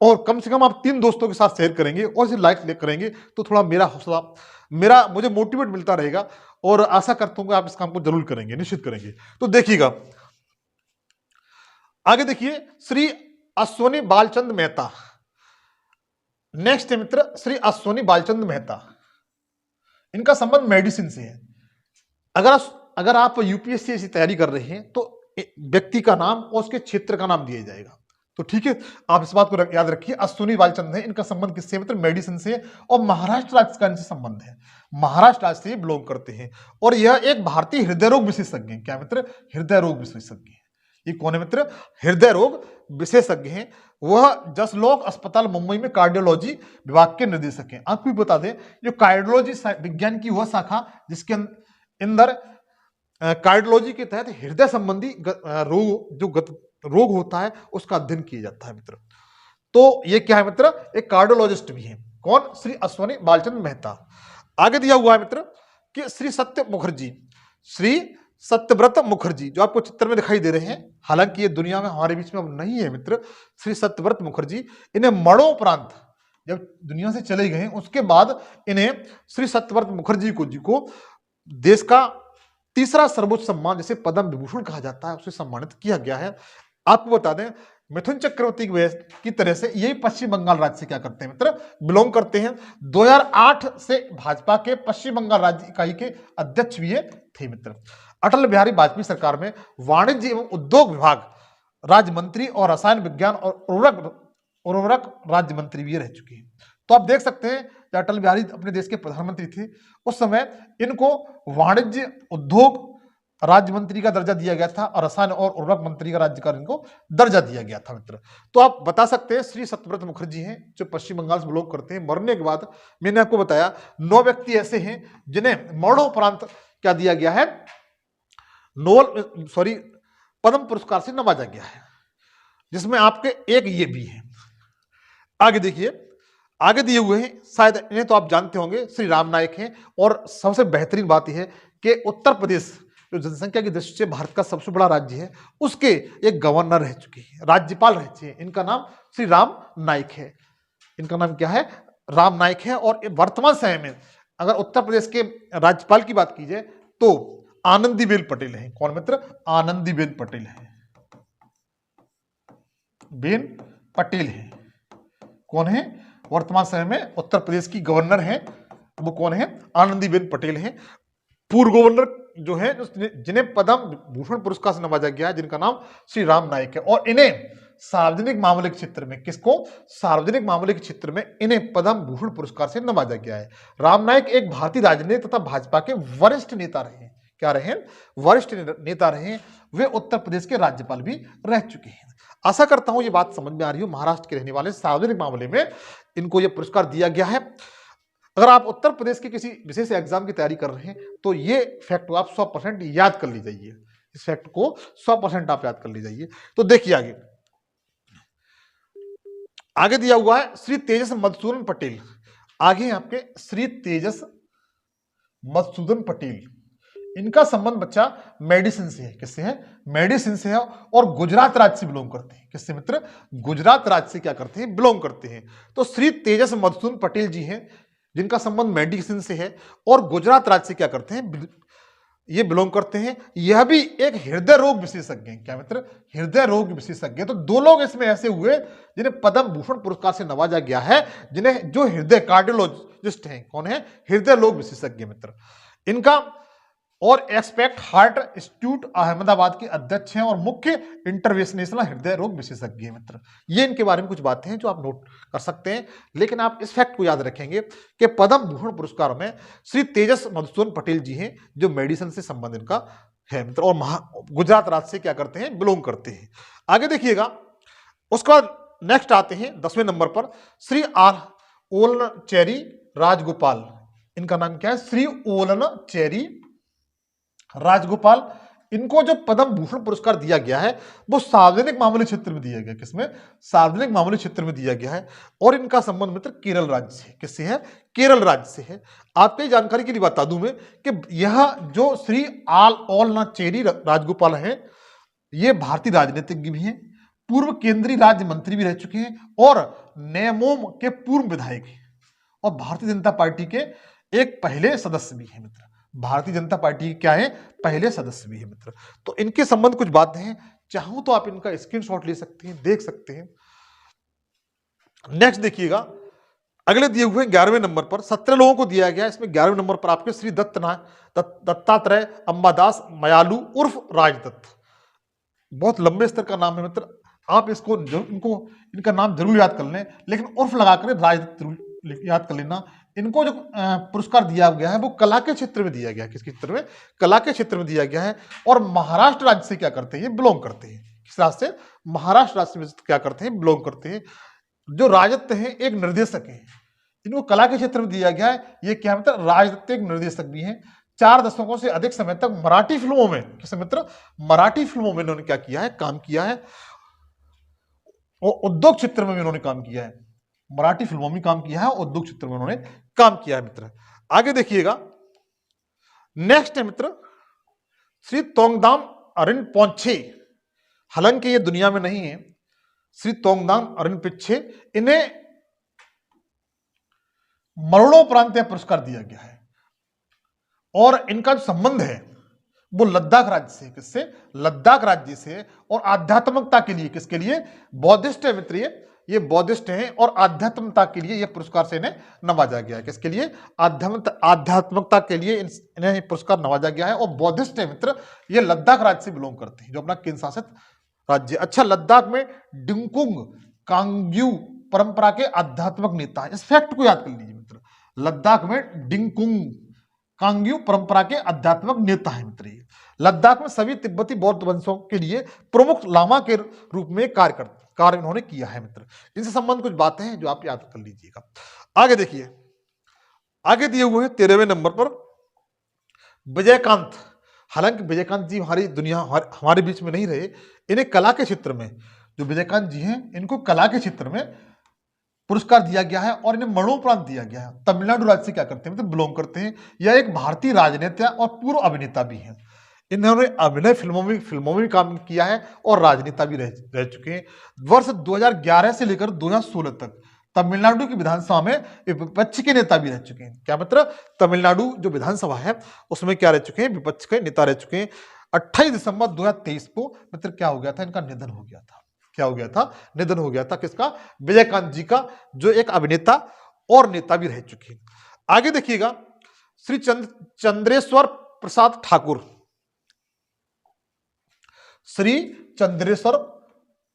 और कम से कम आप 3 दोस्तों के साथ शेयर करेंगे और इसे लाइक करेंगे तो थोड़ा मेरा हौसला मुझे मोटिवेट मिलता रहेगा। और आशा करता हूं कि आप इस काम को जरूर करेंगे, निश्चित करेंगे। तो देखिएगा आगे देखिए, श्री अश्वनी बालचंद मेहता। नेक्स्ट है मित्र श्री अश्वनी बालचंद मेहता। इनका संबंध मेडिसिन से है। अगर आप यूपीएससी की तैयारी कर रहे हैं तो व्यक्ति का नाम और उसके क्षेत्र का नाम दिया जाएगा। तो ठीक है, आप इस बात को याद रखिए। अश्वनी बालचंद है, इनका संबंध किससे? मित्र मेडिसिन से। और महाराष्ट्र राज्य का इनसे संबंध है। महाराष्ट्र राज्य से बिलोंग करते हैं। और यह एक भारतीय हृदय रोग विशेषज्ञ है। क्या मित्र? हृदय रोग विशेषज्ञ है। ये कौन है मित्र? हृदय रोग विशेषज्ञ हैं। वह जसलोक अस्पताल मुंबई में कार्डियोलॉजी विभाग के निर्देशक हैं। आपको भी बता दें, जो कार्डियोलॉजी विज्ञान की वह शाखा जिसके अंदर कार्डियोलॉजी के तहत हृदय संबंधी रोग जो रोग होता है उसका अध्ययन किया जाता है मित्र। तो ये क्या है मित्र, एक कार्डियोलॉजिस्ट भी है। कौन? श्री अश्वनी बालचंद्र मेहता। आगे दिया हुआ है मित्र कि श्री सत्य मुखर्जी, श्री सत्यव्रत मुखर्जी जो आपको चित्र में दिखाई दे रहे हैं, हालांकि ये दुनिया में हमारे बीच में अब नहीं है मित्र। श्री सत्यव्रत मुखर्जी, इन्हें मरणोपरांत जब दुनिया से चले गए उसके बाद इन्हें श्री सत्यव्रत मुखर्जी को देश का तीसरा सर्वोच्च सम्मान जिसे पद्म विभूषण कहा जाता है उससे सम्मानित किया गया है। आपको बता दें मिथुन चक्रवर्ती की तरह से यही पश्चिम बंगाल राज्य से क्या करते हैं मित्र, बिलोंग करते हैं। 2008 से भाजपा के पश्चिम बंगाल राज्य इकाई के अध्यक्ष भी थे मित्र। अटल बिहारी वाजपेयी सरकार में वाणिज्य एवं उद्योग विभाग राज्य मंत्री और रसायन विज्ञान और उर्वरक राज्य मंत्री भी रह चुके हैं। तो आप देख सकते हैं जब अटल बिहारी अपने देश के प्रधानमंत्री थे उस समय इनको वाणिज्य उद्योग राज्य मंत्री का दर्जा दिया गया था और रसायन और उर्वरक मंत्री का राज्य का इनको दर्जा दिया गया था मित्र। तो आप बता सकते हैं श्री सत्यव्रत मुखर्जी हैं जो पश्चिम बंगाल से बिलोंग करते हैं। मरने के बाद मैंने आपको बताया 9 व्यक्ति ऐसे हैं जिन्हें मरणोपरांत क्या दिया गया है, पद्म पुरस्कार से नवाजा गया है, जिसमें आपके एक ये भी है। आगे देखिए, आगे दिए हुए हैं, शायद इन्हें तो आप जानते होंगे, श्री राम नाईक हैं। और सबसे बेहतरीन बात यह है कि उत्तर प्रदेश जो जनसंख्या की दृष्टि से भारत का सबसे बड़ा राज्य है उसके एक गवर्नर रह चुके हैं, राज्यपाल रह चुके हैं। इनका नाम श्री राम नाईक है। इनका नाम क्या है? राम नाईक है। और वर्तमान समय में अगर उत्तर प्रदेश के राज्यपाल की बात की जाए तो आनंदीबेन पटेल है। कौन मित्र? आनंदीबेन पटेल है। बेन पटेल है। कौन है? वर्तमान समय में उत्तर प्रदेश की गवर्नर है, वो कौन है? आनंदीबेन पटेल है। पूर्व गवर्नर जो है जिन्हें पद्म भूषण पुरस्कार से नवाजा गया है, जिनका नाम श्री राम नाईक है। और इन्हें सार्वजनिक मामले के क्षेत्र में, किसको? सार्वजनिक मामले के क्षेत्र में इन्हें पद्म भूषण पुरस्कार से नवाजा गया है। राम नाईक एक भारतीय राजनीति तथा भाजपा के वरिष्ठ नेता रहे। क्या रहे? वरिष्ठ नेता रहे। वे उत्तर प्रदेश के राज्यपाल भी रह चुके हैं। आशा करता हूं ये बात समझ में आ रही हो। महाराष्ट्र के रहने वाले, सार्वजनिक मामले में इनको यह पुरस्कार दिया गया है। अगर आप उत्तर प्रदेश के किसी विशेष एग्जाम की तैयारी कर रहे हैं तो ये फैक्ट को आप 100% याद कर लीजिए। इस फैक्ट को 100% आप याद कर लीजिए। तो देखिए आगे दिया हुआ है श्री तेजस मधुसूदन पटेल। आगे आपके श्री तेजस मधुसूदन पटेल, इनका संबंध बच्चा मेडिसिन से है। किससे है? मेडिसिन से है। और गुजरात राज्य से बिलोंग करते हैं। किससे मित्र? गुजरात राज्य से क्या करते हैं? बिलोंग करते हैं। तो श्री तेजस मधुसूदन पटेल जी हैं जिनका संबंध मेडिसिन से है और गुजरात राज्य से क्या करते हैं? ये बिलोंग करते हैं। यह भी एक हृदय रोग विशेषज्ञ हैं। क्या मित्र? हृदय रोग विशेषज्ञ। तो 2 लोग इसमें ऐसे हुए जिन्हें पद्म भूषण पुरस्कार से नवाजा गया है, जिन्हें जो हृदय कार्डियोलॉजिस्ट हैं। कौन है? हृदय रोग विशेषज्ञ मित्र। इनका और एक्सपेक्ट हार्ट इंस्टीट्यूट अहमदाबाद के अध्यक्ष हैं और मुख्य इंटरवेंशनल हृदय रोग विशेषज्ञ मित्र। ये इनके बारे में कुछ बातें हैं जो आप नोट कर सकते हैं। लेकिन आप इस फैक्ट को याद रखेंगे कि पद्म भूषण पुरस्कार में श्री तेजस मधुसूदन पटेल जी हैं जो मेडिसिन से संबंध इनका है मित्र और गुजरात राज्य से क्या करते हैं? बिलोंग करते हैं। आगे देखिएगा, उसके बाद नेक्स्ट आते हैं 10वें नंबर पर श्री ओलनचेरी राजगोपाल। इनका नाम क्या है? श्री ओलनचेरी राजगोपाल। इनको जो पद्म भूषण पुरस्कार दिया गया है वो सार्वजनिक मामले क्षेत्र में दिया गया। किसमें? सार्वजनिक मामले क्षेत्र में दिया गया है। और इनका संबंध मित्र केरल राज्य से। किससे है? केरल राज्य से है। आपकी जानकारी के लिए बता दूं मैं कि यह जो श्री ओलनचेरी राजगोपाल है ये भारतीय राजनीतिज्ञ भी हैं, पूर्व केंद्रीय राज्य मंत्री भी रह चुके हैं और नेमोम के पूर्व विधायक हैं और भारतीय जनता पार्टी के एक पहले सदस्य भी हैं मित्र। भारतीय जनता पार्टी क्या है? पहले सदस्य भी है मित्र। तो इनके संबंध कुछ बातें हैं, चाहूं तो आप इनका स्क्रीनशॉट ले सकते हैं, देख सकते हैं। नेक्स्ट देखिएगा, अगले दिए हुए 11वें नंबर पर 17 लोगों को दिया गया। इसमें 11वें नंबर पर आपके श्री दत्तात्रेय अंबादास मयालू उर्फ राजदत्त। बहुत लंबे स्तर का नाम है मित्र, आप इसको इनका नाम जरूर याद कर लें, लेकिन उर्फ लगाकर राजदत्त याद कर लेना। इनको जो पुरस्कार दिया गया है वो कला के क्षेत्र में दिया गया है। किसके क्षेत्र में? कला के क्षेत्र में दिया गया है। और महाराष्ट्र राज्य से क्या करते हैं? ये बिलोंग करते हैं। किस राज्य से? महाराष्ट्र राज्य में क्या करते हैं? बिलोंग करते हैं। जो राजदत्त हैं एक निर्देशक हैं, इनको कला के क्षेत्र में दिया गया है। ये क्या मतलब? राजदत्त एक निर्देशक भी हैं। 4 दशकों से अधिक समय तक मराठी फिल्मों में, किसे मित्र, मराठी फिल्मों में इन्होंने क्या किया है, काम किया है, और उद्योग क्षेत्र में भी इन्होंने काम किया है। मराठी फिल्मों में काम किया है, उद्योग क्षेत्र में उन्होंने काम किया है मित्र। आगे देखिएगा, नेक्स्ट है मित्र श्री तोंगदाम रिनपोंछे। हालांकि ये दुनिया में नहीं है, श्री तोंगदाम रिनपोंछे, इन्हें मरणोपरांत पुरस्कार दिया गया है और इनका जो संबंध है वो लद्दाख राज्य से, किससे, लद्दाख राज्य से, और आध्यात्मिकता के लिए, किसके लिए, बौद्धिस्ट है मित्र, ये बौद्धिस्ट हैं और आध्यात्मिकता के लिए ये पुरस्कार से इन्हें नवाजा गया है। किसके लिए, आध्यात्मिकता के लिए इन्हें पुरस्कार नवाजा गया है, और बौद्धिस्ट है मित्र, ये लद्दाख राज्य से बिलोंग करते हैं, जो अपना केंद्र शासित राज्य। अच्छा, लद्दाख में डिंकुंग कांग्यू परंपरा के आध्यात्मिक नेता है, इस फैक्ट को याद कर लीजिए मित्र। लद्दाख में डिंकुंग कांग्यू परंपरा के आध्यात्मिक नेता है मित्र। लद्दाख में सभी तिब्बती बौद्ध वंशों के लिए प्रमुख लामा के रूप में कार्य इन्होंने किया है मित्र। इनसे संबंध कुछ बातें हैं जो आप याद कर लीजिएगा। आगे देखिए, आगे दिए हुए हैं 13वें नंबर पर विजयकांत। हालांकि विजयकांत जी हमारे बीच में नहीं रहे, इन्हें कला के क्षेत्र में, जो विजयकांत जी हैं इनको कला के क्षेत्र में पुरस्कार दिया गया है और इन्हें मरणोपरांत दिया गया है। तमिलनाडु राज्य से क्या करते हैं, मतलब बिलोंग करते हैं। यह एक भारतीय राजनेता और पूर्व अभिनेता भी हैं। इन्होंने अभिनय फिल्मों में भी काम किया है और राजनेता भी रह चुके हैं। वर्ष 2011 से लेकर 2016 तक तमिलनाडु की विधानसभा में विपक्ष के नेता भी रह चुके हैं। क्या मित्र, तमिलनाडु जो विधानसभा है उसमें क्या रह चुके हैं, विपक्ष के नेता रह चुके हैं। 28 दिसंबर 2023 को मित्र क्या हो गया था, इनका निधन हो गया था। क्या हो गया था, निधन हो गया था। किसका, विजयकांत जी का, जो एक अभिनेता और नेता भी रह चुके हैं। आगे देखिएगा, श्री चंद्रेश्वर प्रसाद ठाकुर। श्री चंद्रेश्वर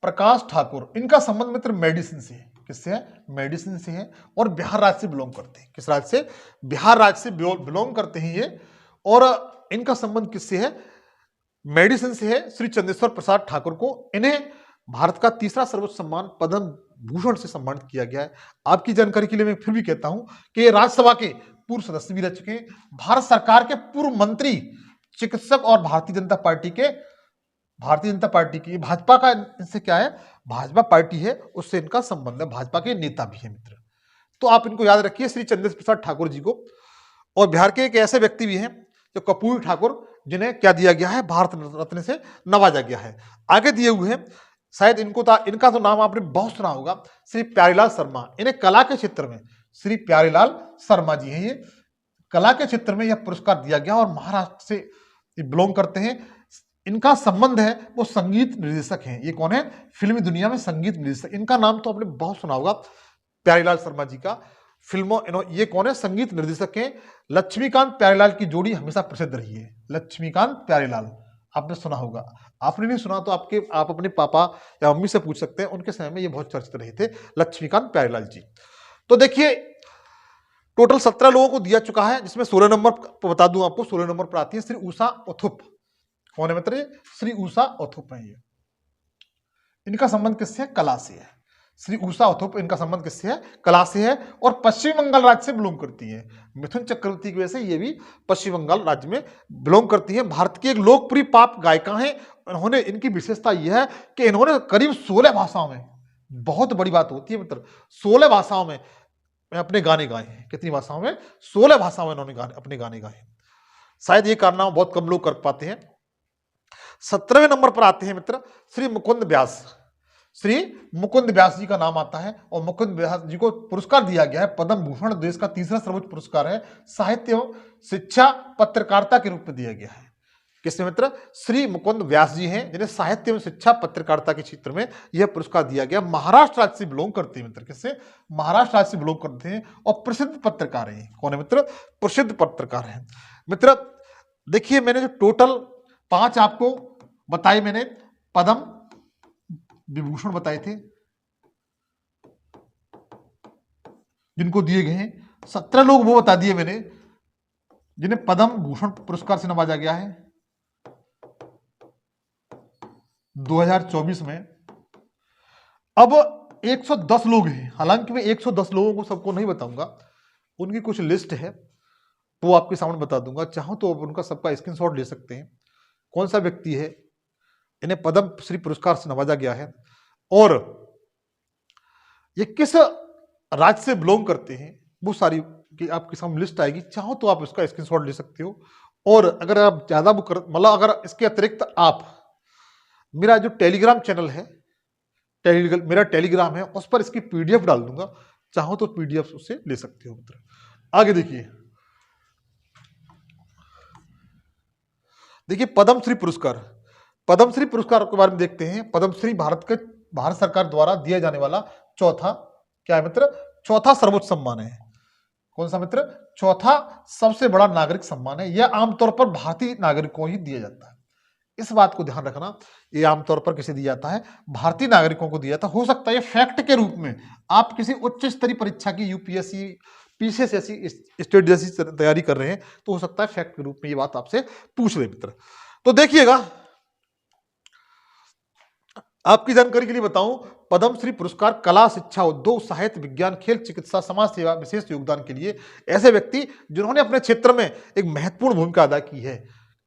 प्रकाश ठाकुर, इनका संबंध मित्र मेडिसिन से है। किससे है, मेडिसिन से है, और बिहार राज्य से बिलोंग करते हैं। किस राज्य से, बिहार राज्य से बिलोंग करते हैं ये, और इनका संबंध किससे है, मेडिसिन से है। श्री चंद्रेश्वर प्रसाद ठाकुर को इन्हें भारत का तीसरा सर्वोच्च सम्मान पद्म भूषण से सम्मानित किया गया है। आपकी जानकारी के लिए मैं फिर भी कहता हूं कि ये राज्यसभा के पूर्व सदस्य भी रह चुके हैं, भारत सरकार के पूर्व मंत्री, चिकित्सक, और भारतीय जनता पार्टी की, भाजपा का इनसे क्या है, भाजपा पार्टी है उससे इनका संबंध है, भाजपा के नेता भी है मित्र। तो आप इनको याद रखिए, श्री चंद्रेश्वर प्रसाद ठाकुर जी को। और बिहार के एक ऐसे व्यक्ति भी हैं जो कपूर ठाकुर, जिन्हें क्या दिया गया है, भारत रत्न से नवाजा गया है। आगे दिए हुए हैं, शायद इनका तो नाम आपने बहुत सुना होगा, श्री प्यारेलाल शर्मा। इन्हें कला के क्षेत्र में, श्री प्यारेलाल शर्मा जी हैं, ये कला के क्षेत्र में यह पुरस्कार दिया गया और महाराष्ट्र से बिलोंग करते हैं। इनका संबंध है, वो संगीत निर्देशक हैं। ये कौन है, फिल्मी दुनिया में संगीत निर्देशक। इनका नाम तो आपने बहुत सुना होगा, प्यारेलाल शर्मा जी का। ये कौन है, संगीत निर्देशक हैं। लक्ष्मीकांत प्यारेलाल की जोड़ी हमेशा प्रसिद्ध रही है। लक्ष्मीकांत प्यारेलाल आपने सुना होगा, आपने नहीं सुना तो आप अपने पापा या मम्मी से पूछ सकते हैं, उनके समय में ये बहुत चर्चित रहे थे, लक्ष्मीकांत प्यारेलाल जी। तो देखिए, टोटल 17 लोगों को दिया चुका है, जिसमें 16 नंबर बता दूं आपको, 16 नंबर पर आती है श्री उषा उथुप। कौन है मित्र, ये श्री उषा उथुप है। ये इनका संबंध किससे है, कला से है। श्री उषा उथुप, इनका संबंध किससे है, कला से है, और पश्चिम बंगाल राज्य से बिलोंग करती है। मिथुन चक्रवर्ती की वजह से ये भी पश्चिम बंगाल राज्य में बिलोंग करती है। भारत की एक लोकप्रिय पॉप गायिका हैं। इन्होंने, इनकी विशेषता यह है कि इन्होंने करीब 16 भाषाओं में, बहुत बड़ी बात होती है मित्र, 16 भाषाओं में अपने गाने गाए हैं। कितनी भाषाओं में, 16 भाषाओं में इन्होंने अपने गाने गाए हैं। शायद ये कारनामा बहुत कम लोग कर पाते हैं। 17वें नंबर पर आते हैं मित्र श्री मुकुंद व्यास। श्री मुकुंद व्यास जी का नाम आता है, और मुकुंद व्यास जी को पुरस्कार दिया गया है पद्म भूषण, देश का तीसरा सर्वोच्च पुरस्कार है। साहित्य एवं शिक्षा पत्रकारिता के रूप में दिया गया है। किसने मित्र, श्री मुकुंद व्यास जी हैं, जिन्हें साहित्य एवं शिक्षा पत्रकारिता के क्षेत्र में यह पुरस्कार दिया गया। महाराष्ट्र राज्य से बिलोंग करते हैं मित्र। किससे, महाराष्ट्र राज्य से बिलोंग करते हैं, और प्रसिद्ध पत्रकार हैं। कौन है मित्र, प्रसिद्ध पत्रकार हैं मित्र। देखिए, मैंने जो टोटल 5 आपको बताए, मैंने पद्म विभूषण बताए थे जिनको दिए गए हैं। 17 लोग वो बता दिए मैंने जिन्हें पद्म भूषण पुरस्कार से नवाजा गया है 2024 में। अब 110 लोग हैं, हालांकि मैं 110 लोगों को सबको नहीं बताऊंगा, उनकी कुछ लिस्ट है, वो आपके सामने बता दूंगा, चाहो तो आप उनका सबका स्क्रीनशॉट ले सकते हैं। कौन सा व्यक्ति है, इन्हें पद्म श्री पुरस्कार से नवाजा गया है और ये किस राज्य से बिलोंग करते हैं, वो सारी की आपके सामने लिस्ट आएगी। चाहो तो आप इसका स्क्रीनशॉट ले सकते हो। और अगर आप ज्यादा मतलब अगर इसके अतिरिक्त आप मेरा जो टेलीग्राम चैनल है, मेरा टेलीग्राम है, उस पर इसकी पीडीएफ डाल दूंगा, चाहो तो पीडीएफ उससे ले सकते हो मित्र। आगे देखिए पद्मश्री पुरस्कार। पद्मश्री पुरस्कार के बारे में देखते हैं। पद्मश्री भारत सरकार द्वारा दिया जाने वाला चौथा क्या है मित्र, चौथा सर्वोच्च सम्मान है। कौन सा मित्र, चौथा सबसे बड़ा नागरिक सम्मान है। यह आमतौर पर भारतीय नागरिकों ही दिया जाता है। इस बात को ध्यान रखना, ये आमतौर पर किसे दिया जाता है, भारतीय नागरिकों को दिया जाता है। हो सकता है ये फैक्ट के रूप में आप किसी उच्च स्तरीय परीक्षा की यूपीएससी पीसीएस जैसी स्टेट जैसी तैयारी कर रहे हैं, तो हो सकता है फैक्ट के रूप में ये बात आपसे पूछ रहे मित्र। तो देखिएगा, आपकी जानकारी के लिए बताऊं, पद्मश्री पुरस्कार कला, शिक्षा, उद्योग, साहित्य, विज्ञान, खेल, चिकित्सा, समाज सेवा, विशेष योगदान के लिए ऐसे व्यक्ति जिन्होंने अपने क्षेत्र में एक महत्वपूर्ण भूमिका अदा की है,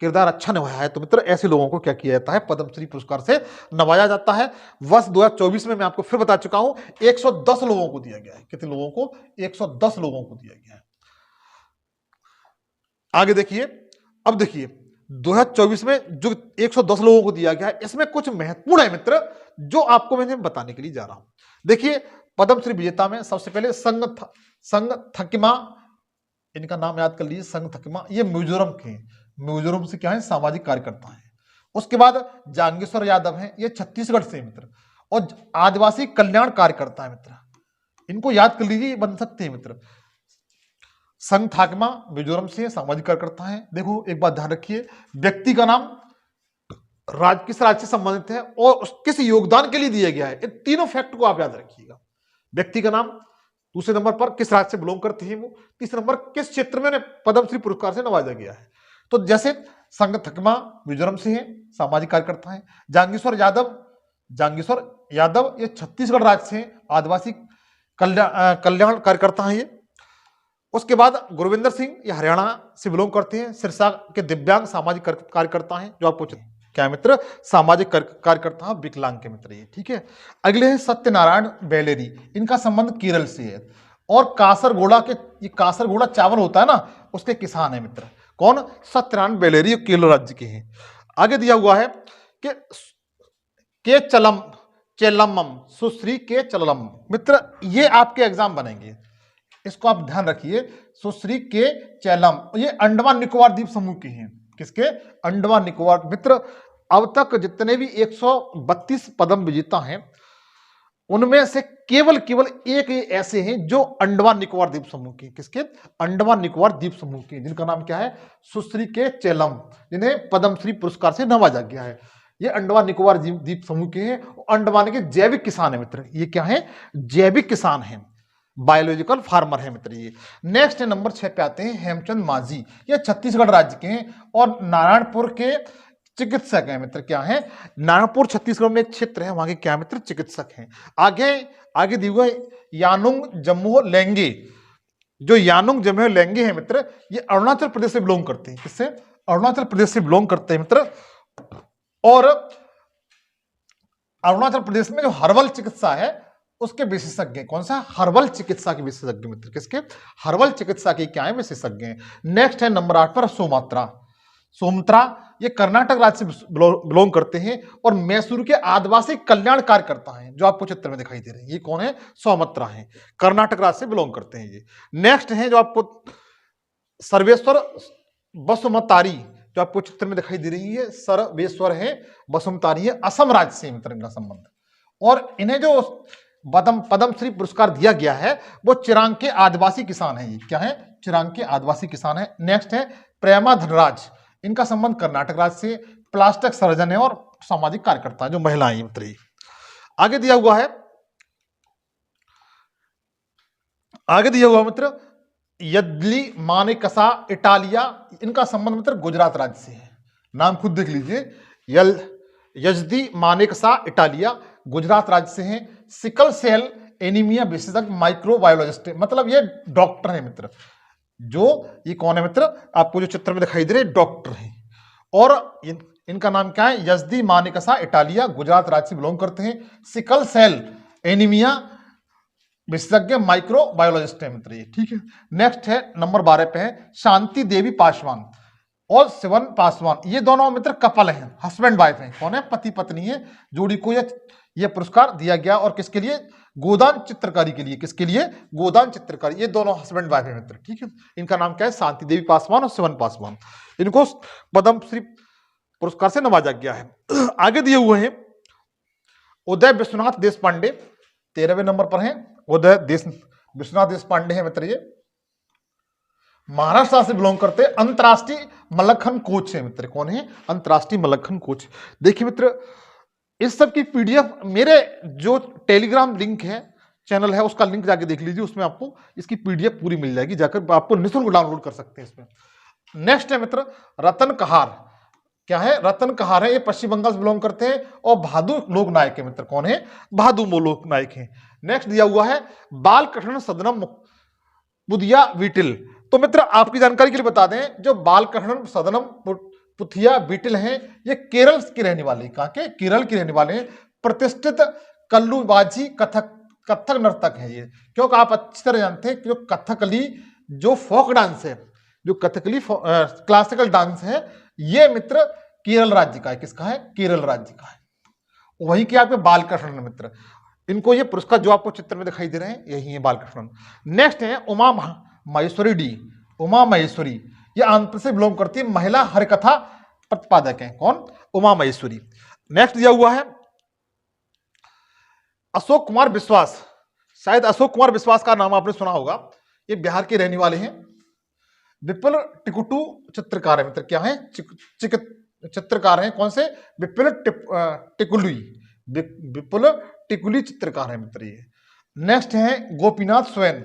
किरदार अच्छा निभाया है, तो मित्र ऐसे लोगों को क्या किया जाता है, पद्मश्री पुरस्कार से नवाजा जाता है। वर्ष 2024 में मैं आपको फिर बता चुका हूं 110 लोगों को दिया गया है। कितने लोगों को, 110 लोगों को दिया गया है। आगे देखिए, अब देखिए 2024 में जो 110 लोगों को दिया गया है, इसमें कुछ महत्वपूर्ण है मित्र, जो आपको मैं बताने के लिए जा रहा हूं। देखिए पद्मश्री विजेता में सबसे पहले संग थकिमा, इनका नाम याद कर लीजिए, संग थकिमा, ये मिजोरम के हैं। मिजोरम से क्या है, सामाजिक कार्यकर्ता हैं। उसके बाद जांगेश्वर यादव हैं, ये छत्तीसगढ़ से मित्र, और आदिवासी कल्याण कार्यकर्ता है मित्र, इनको याद कर लीजिए, बन सकते हैं मित्र। संग थाकमा मिजोरम से सामाजिक कार्यकर्ता है। देखो एक बात ध्यान रखिए, व्यक्ति का नाम, किस राज्य से संबंधित है और किस योगदान के लिए दिया गया है, इन तीनों फैक्ट को आप याद रखिएगा। व्यक्ति का नाम, दूसरे नंबर पर किस राज्य से बिलोंग करते हैं वो, तीसरे नंबर किस क्षेत्र में पद्मश्री पुरस्कार से नवाजा गया है। तो जैसे संग थकमा मिजोरम से है, सामाजिक कार्यकर्ता है। जांगेश्वर यादव ये छत्तीसगढ़ राज्य से आदिवासी कल्याण कार्यकर्ता है ये। उसके बाद गुरविंदर सिंह ये हरियाणा से बिलोंग करते हैं, सिरसा के दिव्यांग सामाजिक कार्यकर्ता हैं, जो आपको क्या मित्र, सामाजिक कार्यकर्ता विकलांग के मित्र ये, ठीक है। अगले हैं सत्यनारायण बेलेरी, इनका संबंध केरल से है, और कासरगोड़ा के, ये कासरगोड़ा चावल होता है ना, उसके किसान है मित्र। कौन, सत्यनारायण बेलेरी, केरल राज्य के हैं। आगे दिया हुआ है कि के चेलम सुश्री के चलम मित्र, ये आपके एग्जाम बनेंगे, इसको आप ध्यान रखिए। सुश्री के चेलम, ये अंडमान निकोबार द्वीप समूह के हैं। किसके, अंडमान निकोबार मित्र। अब तक जितने भी 132 पद्म विजेता हैं, उनमें से केवल एक ऐसे हैं जो अंडमान निकोबार द्वीप समूह के, किसके, अंडमान निकोबार द्वीप समूह के, जिनका नाम क्या है, सुश्री के चेलम, जिन्हें पद्मश्री पुरस्कार से नवाजा गया है। ये अंडमान निकोबार द्वीप समूह के हैं, अंडमान के जैविक किसान है मित्र। ये क्या है, जैविक किसान हैं, बायोलॉजिकल फार्मर है मित्र ये। नेक्स्ट नंबर 6 पे आते हैं हेमचंद माझी, ये छत्तीसगढ़ राज्य के हैं और नारायणपुर के चिकित्सक हैं मित्र। क्या है, नारायणपुर छत्तीसगढ़ में एक क्षेत्र है, वहां के क्या मित्र, चिकित्सक हैं। आगे दिए हुए यानुंग जम्मू लेंगे, जो यानुंग जम्मू लेंगे हैं मित्र, ये अरुणाचल प्रदेश से बिलोंग करते हैं। किससे, अरुणाचल प्रदेश से बिलोंग करते हैं मित्र। और अरुणाचल प्रदेश में जो हर्बल चिकित्सा है उसके विशेषज्ञ, कौन सा, हर्बल चिकित्सा के विशेषज्ञ मित्र। किसके, हर्बल चिकित्सा के क्या है, विशेषज्ञ हैं। नेक्स्ट है नंबर 8 पर सोमत्रा, ये कर्नाटक राज्य से बिलोंग करते हैं और मैसूर के आदिवासी कल्याण कार्यकर्ता हैं, जो आपको चित्र में दिखाई दे रहे हैं। ये कौन है, सौमित्रा हैं, कर्नाटक राज्य से बिलोंग करते हैं ये। नेक्स्ट है जो आपको सर्वेश्वर बसुमतारी, जो आपको चित्र में दिखाई दे रही है, सर्वेश्वर है बसुमतारी है, असम राज्य से मित्र इनका संबंध। और इन्हें जो पद्मश्री पुरस्कार दिया गया है वो चिरांग के आदिवासी किसान है। ये क्या है, चिरांग के आदिवासी किसान है। नेक्स्ट है प्रेमा धनराज, इनका संबंध कर्नाटक राज्य से, प्लास्टिक सर्जन है और सामाजिक कार्यकर्ता जो महिलाएं मित्र। आगे दिया हुआ मित्र यदली मानेकसा इटालिया, इनका संबंध मित्र गुजरात राज्य से है। नाम खुद देख लीजिए, यजदी मानेकसा इटालिया, गुजरात राज्य से हैं। सिकल सेल एनीमिया विशेषज्ञ माइक्रोबायोलॉजिस्ट, मतलब ये डॉक्टर है मित्र। जो ये कौन है मित्र, आपको जो चित्र में दिखाई दे रहे डॉक्टर हैं। और इनका नाम क्या है, यजदी मानेकशा इटालिया, गुजरात राज्य से बिलोंग करते हैं। सिकल सेल एनीमिया विशेषज्ञ माइक्रोबायोलॉजिस्ट है मित्र ये, ठीक है। नेक्स्ट है नंबर 12 पे है शांति देवी पासवान और शिवन पासवान, ये दोनों मित्र कपल हैं, हस्बैंड वाइफ हैं, कौन है, पति पत्नी है, जोड़ी को यह पुरस्कार दिया गया। और किसके लिए, गोदान चित्रकारी के लिए, किसके लिए, गोदान चित्रकारी, ये दोनों हस्बैंड वाइफ है मित्र, ठीक है। इनका नाम क्या है, शांति देवी पासवान और शिवन पासवान, इनको पद्म श्री पुरस्कार से नवाजा गया है। आगे दिए हुए हैं उदय विश्वनाथ देश पांडे, 13वें नंबर पर हैं उदय विश्वनाथ देश पांडे हैं मित्र, ये महाराष्ट्र से बिलोंग करते, अंतरराष्ट्रीय मल्लखंब कोच है मित्र, कौन है, अंतरराष्ट्रीय मल्लखंब कोच। देखिए मित्र, इस सब की पीडीएफ मेरे जो टेलीग्राम लिंक है, चैनल है, उसका लिंक जाके देख लीजिए, उसमें आपको इसकी पीडीएफ पूरी मिल जाएगी, जाकर आपको निःशुल्क डाउनलोड कर सकते हैं इसमें। नेक्स्ट है मित्र रतन कहार, क्या है, रतन कहार है, ये पश्चिम बंगाल से बिलोंग करते हैं और भादु लोक नायक है मित्र, कौन है, भादु लोक नायक है। नेक्स्ट दिया हुआ है बालकृष्ण सदनम पुथिया वीटिल, तो मित्र आपकी जानकारी के लिए बता दें, जो बालकृष्ण सदनम पुथिया वीटिल हैं, ये केरल के रहने वाले, कहां के, केरल के रहने वाले हैं, प्रतिष्ठित कल्लूबाजी कथक नर्तक है ये, क्योंकि आप अच्छी तरह जानते हैं कि जो कथकली जो फोक डांस है, जो कथकली क्लासिकल डांस है, ये मित्र केरल राज्य का है, किसका है, केरल राज्य का है, वही के आपके बालकृष्ण मित्र, इनको ये पुरस्कार जो आपको चित्र में दिखाई दे रहे हैं यही है बालकृष्ण। नेक्स्ट है उमा महेश्वरी डी, उमा महेश्वरी, ये आंध्र से बिलोंग करती है, महिला हरिकथा प्रतिपादक है, कौन, उमा महेश्वरी। नेक्स्ट दिया हुआ है अशोक कुमार विश्वास, शायद अशोक कुमार विश्वास का नाम आपने सुना होगा, ये बिहार के रहने वाले हैं, विपुल टिकुटू चित्रकार है मित्र, क्या है, चित्रकार हैं, कौन से, विपुल टिकुली, विपुल टिकुली चित्रकार है मित्र ये। नेक्स्ट है गोपीनाथ स्वयं,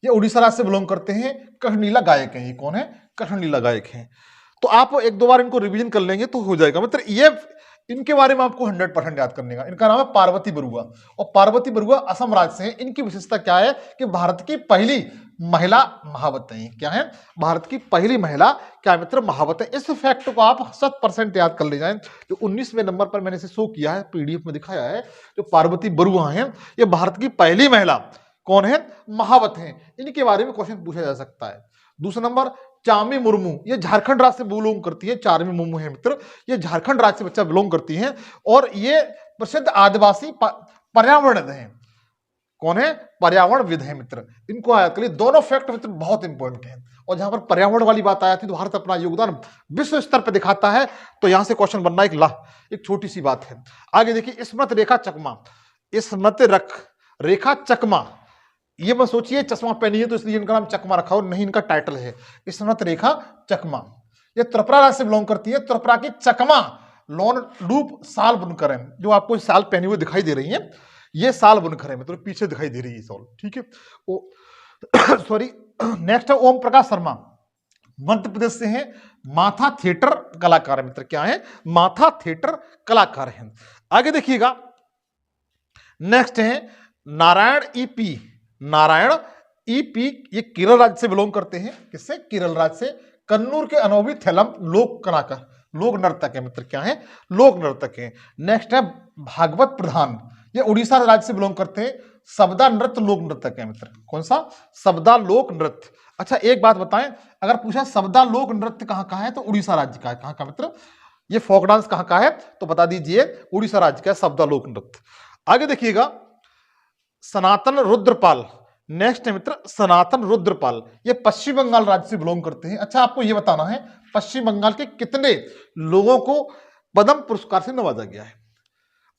ये उड़ीसा राज्य से बिलोंग करते हैं, कृष्णलीला गायक हैं, ये कौन है, कृष्णलीला गायक हैं। तो आप एक दो बार इनको रिवीजन कर लेंगे तो हो जाएगा मित्र, ये इनके बारे में आपको 100% याद करने का। इनका नाम है पार्वती बरुआ, और पार्वती बरुआ असम राज्य से है। इनकी विशेषता क्या है कि भारत की पहली महिला महावत है, क्या है, भारत की पहली महिला क्या मित्र, महावत है। इस फैक्ट को आप 100% याद कर ले जाएं, जो 19वें नंबर पर मैंने इसे शो किया है, पीडीएफ में दिखाया है, जो पार्वती बरुआ है, ये भारत की पहली महिला कौन है, महावत है, इनके बारे में क्वेश्चन पूछा जा सकता है। दूसरा नंबर चामी मुर्मू, ये झारखंड राज्य से बिलोंग करती है, चामी मुर्मू है मित्र, ये झारखंड राज्य से बच्चा बिलोंग करती हैं, और ये प्रसिद्ध आदिवासी पर्यावरणविद हैं, कौन है, पर्यावरणविद है मित्र, इनको याद करिए। दोनों फैक्ट मित्र बहुत इंपॉर्टेंट है, और जहां पर पर्यावरण वाली बात आती है तो भारत अपना योगदान विश्व स्तर पर दिखाता है, तो यहां से क्वेश्चन बनना एक छोटी सी बात है। आगे देखिए स्मृत रेखा चकमा, स्मृत रेखा चकमा, ये मत सोचिए चश्मा पहनी है तो इसलिए इनका नाम चकमा रखा हो, नहीं, इनका टाइटल है स्मृत रेखा चकमा। ये त्रिपुरा राज्य से बिलोंग करती है, त्रिपुरा की चकमा लॉन लूप साल बुनकर है, जो आपको साल पहनी हुई दिखाई दे रही है, ये साल बुनकर है मतलब पीछे दिखाई दे रही है साल, ठीक है, सॉरी। नेक्स्ट है ओम प्रकाश शर्मा, मध्य प्रदेश से हैं, माथा थिएटर कलाकार है मित्र, क्या है, माथा थिएटर कलाकार है। आगे देखिएगा नेक्स्ट है नारायण ईपी, नारायण ईपी, ये केरल राज्य से बिलोंग करते हैं, किससे, केरल राज्य से, कन्नूर के अनोबी थेलम लोक कलाकार, लोक नर्तक है मित्र, क्या है, लोक नर्तक है। नेक्स्ट है भागवत प्रधान, ये उड़ीसा राज्य से बिलोंग करते हैं, सबदा नृत्य लोक नर्तक है मित्र, कौन सा, सबदा लोक नृत्य। अच्छा एक बात बताएं, अगर पूछा सबदा लोक नृत्य कहाँ का है तो उड़ीसा राज्य का है, कहाँ का मित्र, ये फोक डांस कहाँ का है तो बता दीजिए, उड़ीसा राज्य का सबदा लोक नृत्य। आगे देखिएगा सनातन रुद्रपाल, नेक्स्ट है मित्र सनातन रुद्रपाल, ये पश्चिम बंगाल राज्य से बिलोंग करते हैं। अच्छा आपको ये बताना है पश्चिम बंगाल के कितने लोगों को पद्म पुरस्कार से नवाजा गया है,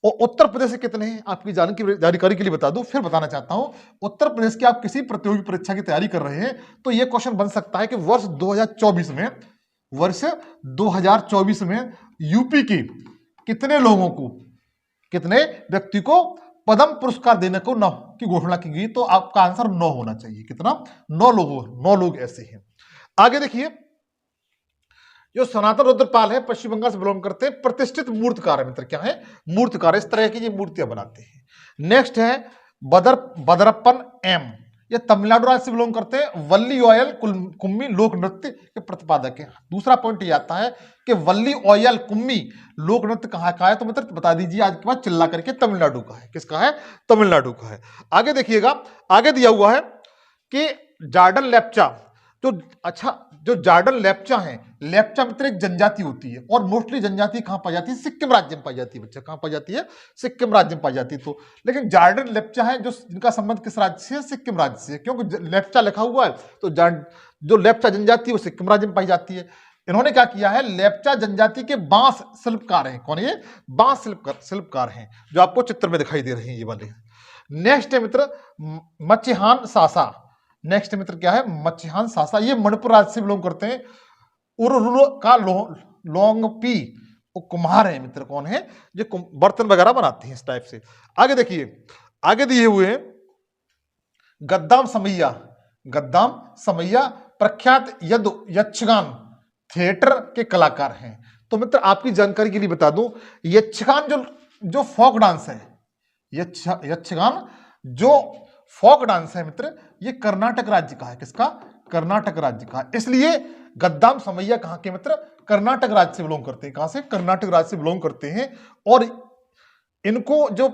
और उत्तर प्रदेश से कितने हैं, आपकी जानकारी के लिए बता दूं, फिर बताना चाहता हूं। उत्तर प्रदेश की आप किसी प्रतियोगी परीक्षा की तैयारी कर रहे हैं तो यह क्वेश्चन बन सकता है कि वर्ष 2024 में यूपी की कितने लोगों को, कितने व्यक्ति को पद्म पुरस्कार देने को की घोषणा की गई, तो आपका आंसर 9 होना चाहिए, कितना, 9 लोग ऐसे हैं। आगे देखिए जो सनातन रुद्रपाल है पश्चिम बंगाल से बिलोंग करते हैं, प्रतिष्ठित मूर्तिकार है मित्र, क्या है, मूर्तिकार, इस तरह की ये मूर्तियां बनाते हैं। नेक्स्ट है बदरप्पन एम, ये तमिलनाडु राज्य से बिलोंग करते हैं। वल्ली ऑयल कुम्मी लोक नृत्य के प्रतिपादक हैं। दूसरा पॉइंट ये आता है कि वल्ली ऑयल कुम्मी लोक नृत्य कहाँ का है, तो मतलब बता दीजिए आज के बाद चिल्ला करके, तमिलनाडु का है। किसका है? तमिलनाडु का है। आगे देखिएगा, आगे दिया हुआ है कि जार्डन लेप्चा, जो जार्डन लेप्चा है, लेप्चा मित्र एक जनजाति होती है और मोस्टली जनजाति कहां पाई जाती है? सिक्किम राज्य में पाई जाती है। बच्चा कहां पाई जाती है? सिक्किम राज्य में पाई जाती है। तो लेकिन जार्डन लेप्चा है जो जिनका संबंध किस राज्य से है? सिक्किम राज्य से, क्योंकि लेप्चा लिखा हुआ है तो जो लेप्चा जनजाति है वो सिक्किम राज्य में पाई जाती है। इन्होंने क्या किया है? लेप्चा जनजाति के बांस शिल्पकार हैं। कौन ये? बांस शिल्पकार हैं, जो आपको चित्र में दिखाई दे रहे हैं ये वाले। नेक्स्ट है मित्र मचिहान सासा। नेक्स्ट मित्र क्या है? मचिहान सासा। ये मणिपुर राज्य से बिलोंग करते हैं। उरुलु का लोंगपी कुम्हार है मित्र। कौन है? जो बर्तन वगैरह बनाते हैं इस टाइप से। आगे देखिए, आगे दिए हुए हैं गद्दाम समैया। गद्दाम समैया प्रख्यात यक्षगान थिएटर के कलाकार हैं। तो मित्र आपकी जानकारी के लिए बता दूं, यक्षगान जो फोक डांस है, यक्षगान जो फोक डांस है मित्र, ये कर्नाटक राज्य का है। किसका? कर्नाटक राज्य का। इसलिए गद्दाम समैया कहां के मित्र? कर्नाटक राज्य से बिलोंग करते हैं। कहां से? कर्नाटक राज्य से बिलोंग करते हैं। और इनको जो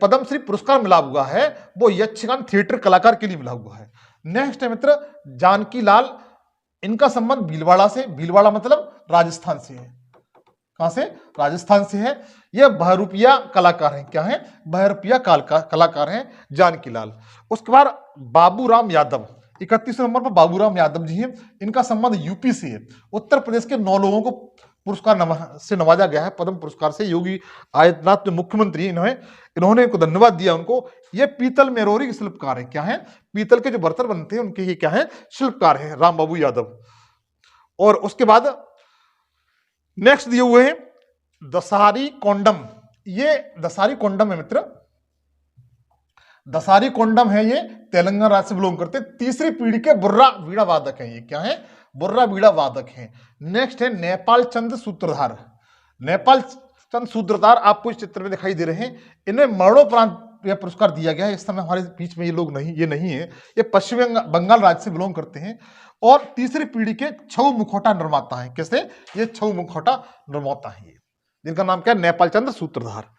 पद्मश्री पुरस्कार मिला हुआ है वो यक्षगान थिएटर कलाकार के लिए मिला हुआ है। नेक्स्ट है मित्र जानकी लाल। इनका संबंध भीलवाड़ा से, भीलवाड़ा मतलब राजस्थान से है। कहां से? राजस्थान से है। यह बहरूपिया कलाकार हैं। क्या है? बहरूपिया कलाकार हैं जानकी लाल। उसके बाद बाबूराम यादव, 31 नंबर पर बाबूराम यादव जी हैं। इनका संबंध यूपी से है। उत्तर प्रदेश के 9 लोगों को पुरस्कार से नवाजा गया है, पद्म पुरस्कार से। योगी आदित्यनाथ जो मुख्यमंत्री इन्होंने इनको धन्यवाद दिया उनको। ये पीतल मेरोरी के शिल्पकार है। क्या है? पीतल के जो बर्तन बनते हैं उनके ये क्या है? शिल्पकार है राम बाबू यादव। और उसके बाद नेक्स्ट दिए हुए हैं दसारी कोंडम। ये दसारी कोंडम है मित्र, दसारी कोंडम है, ये तेलंगाना राज्य से बिलोंग करते हैं। तीसरी पीढ़ी के बुर्रा वीणा वादक है। ये क्या है? बुर्रा वीणा वादक है। नेक्स्ट है नेपाल चंद सूत्रधार। नेपाल चंद सूत्रधार आपको इस चित्र में दिखाई दे रहे हैं। इन्हें मरणोपरांत यह पुरस्कार दिया गया है। इस समय हमारे बीच में ये नहीं है। ये पश्चिम बंगाल राज्य से बिलोंग करते हैं और तीसरी पीढ़ी के छऊ मुखौटा निर्माता है। कैसे? ये छऊ मुखौटा निर्माता है, जिनका नाम क्या है? नेपाल चंद सूत्रधार।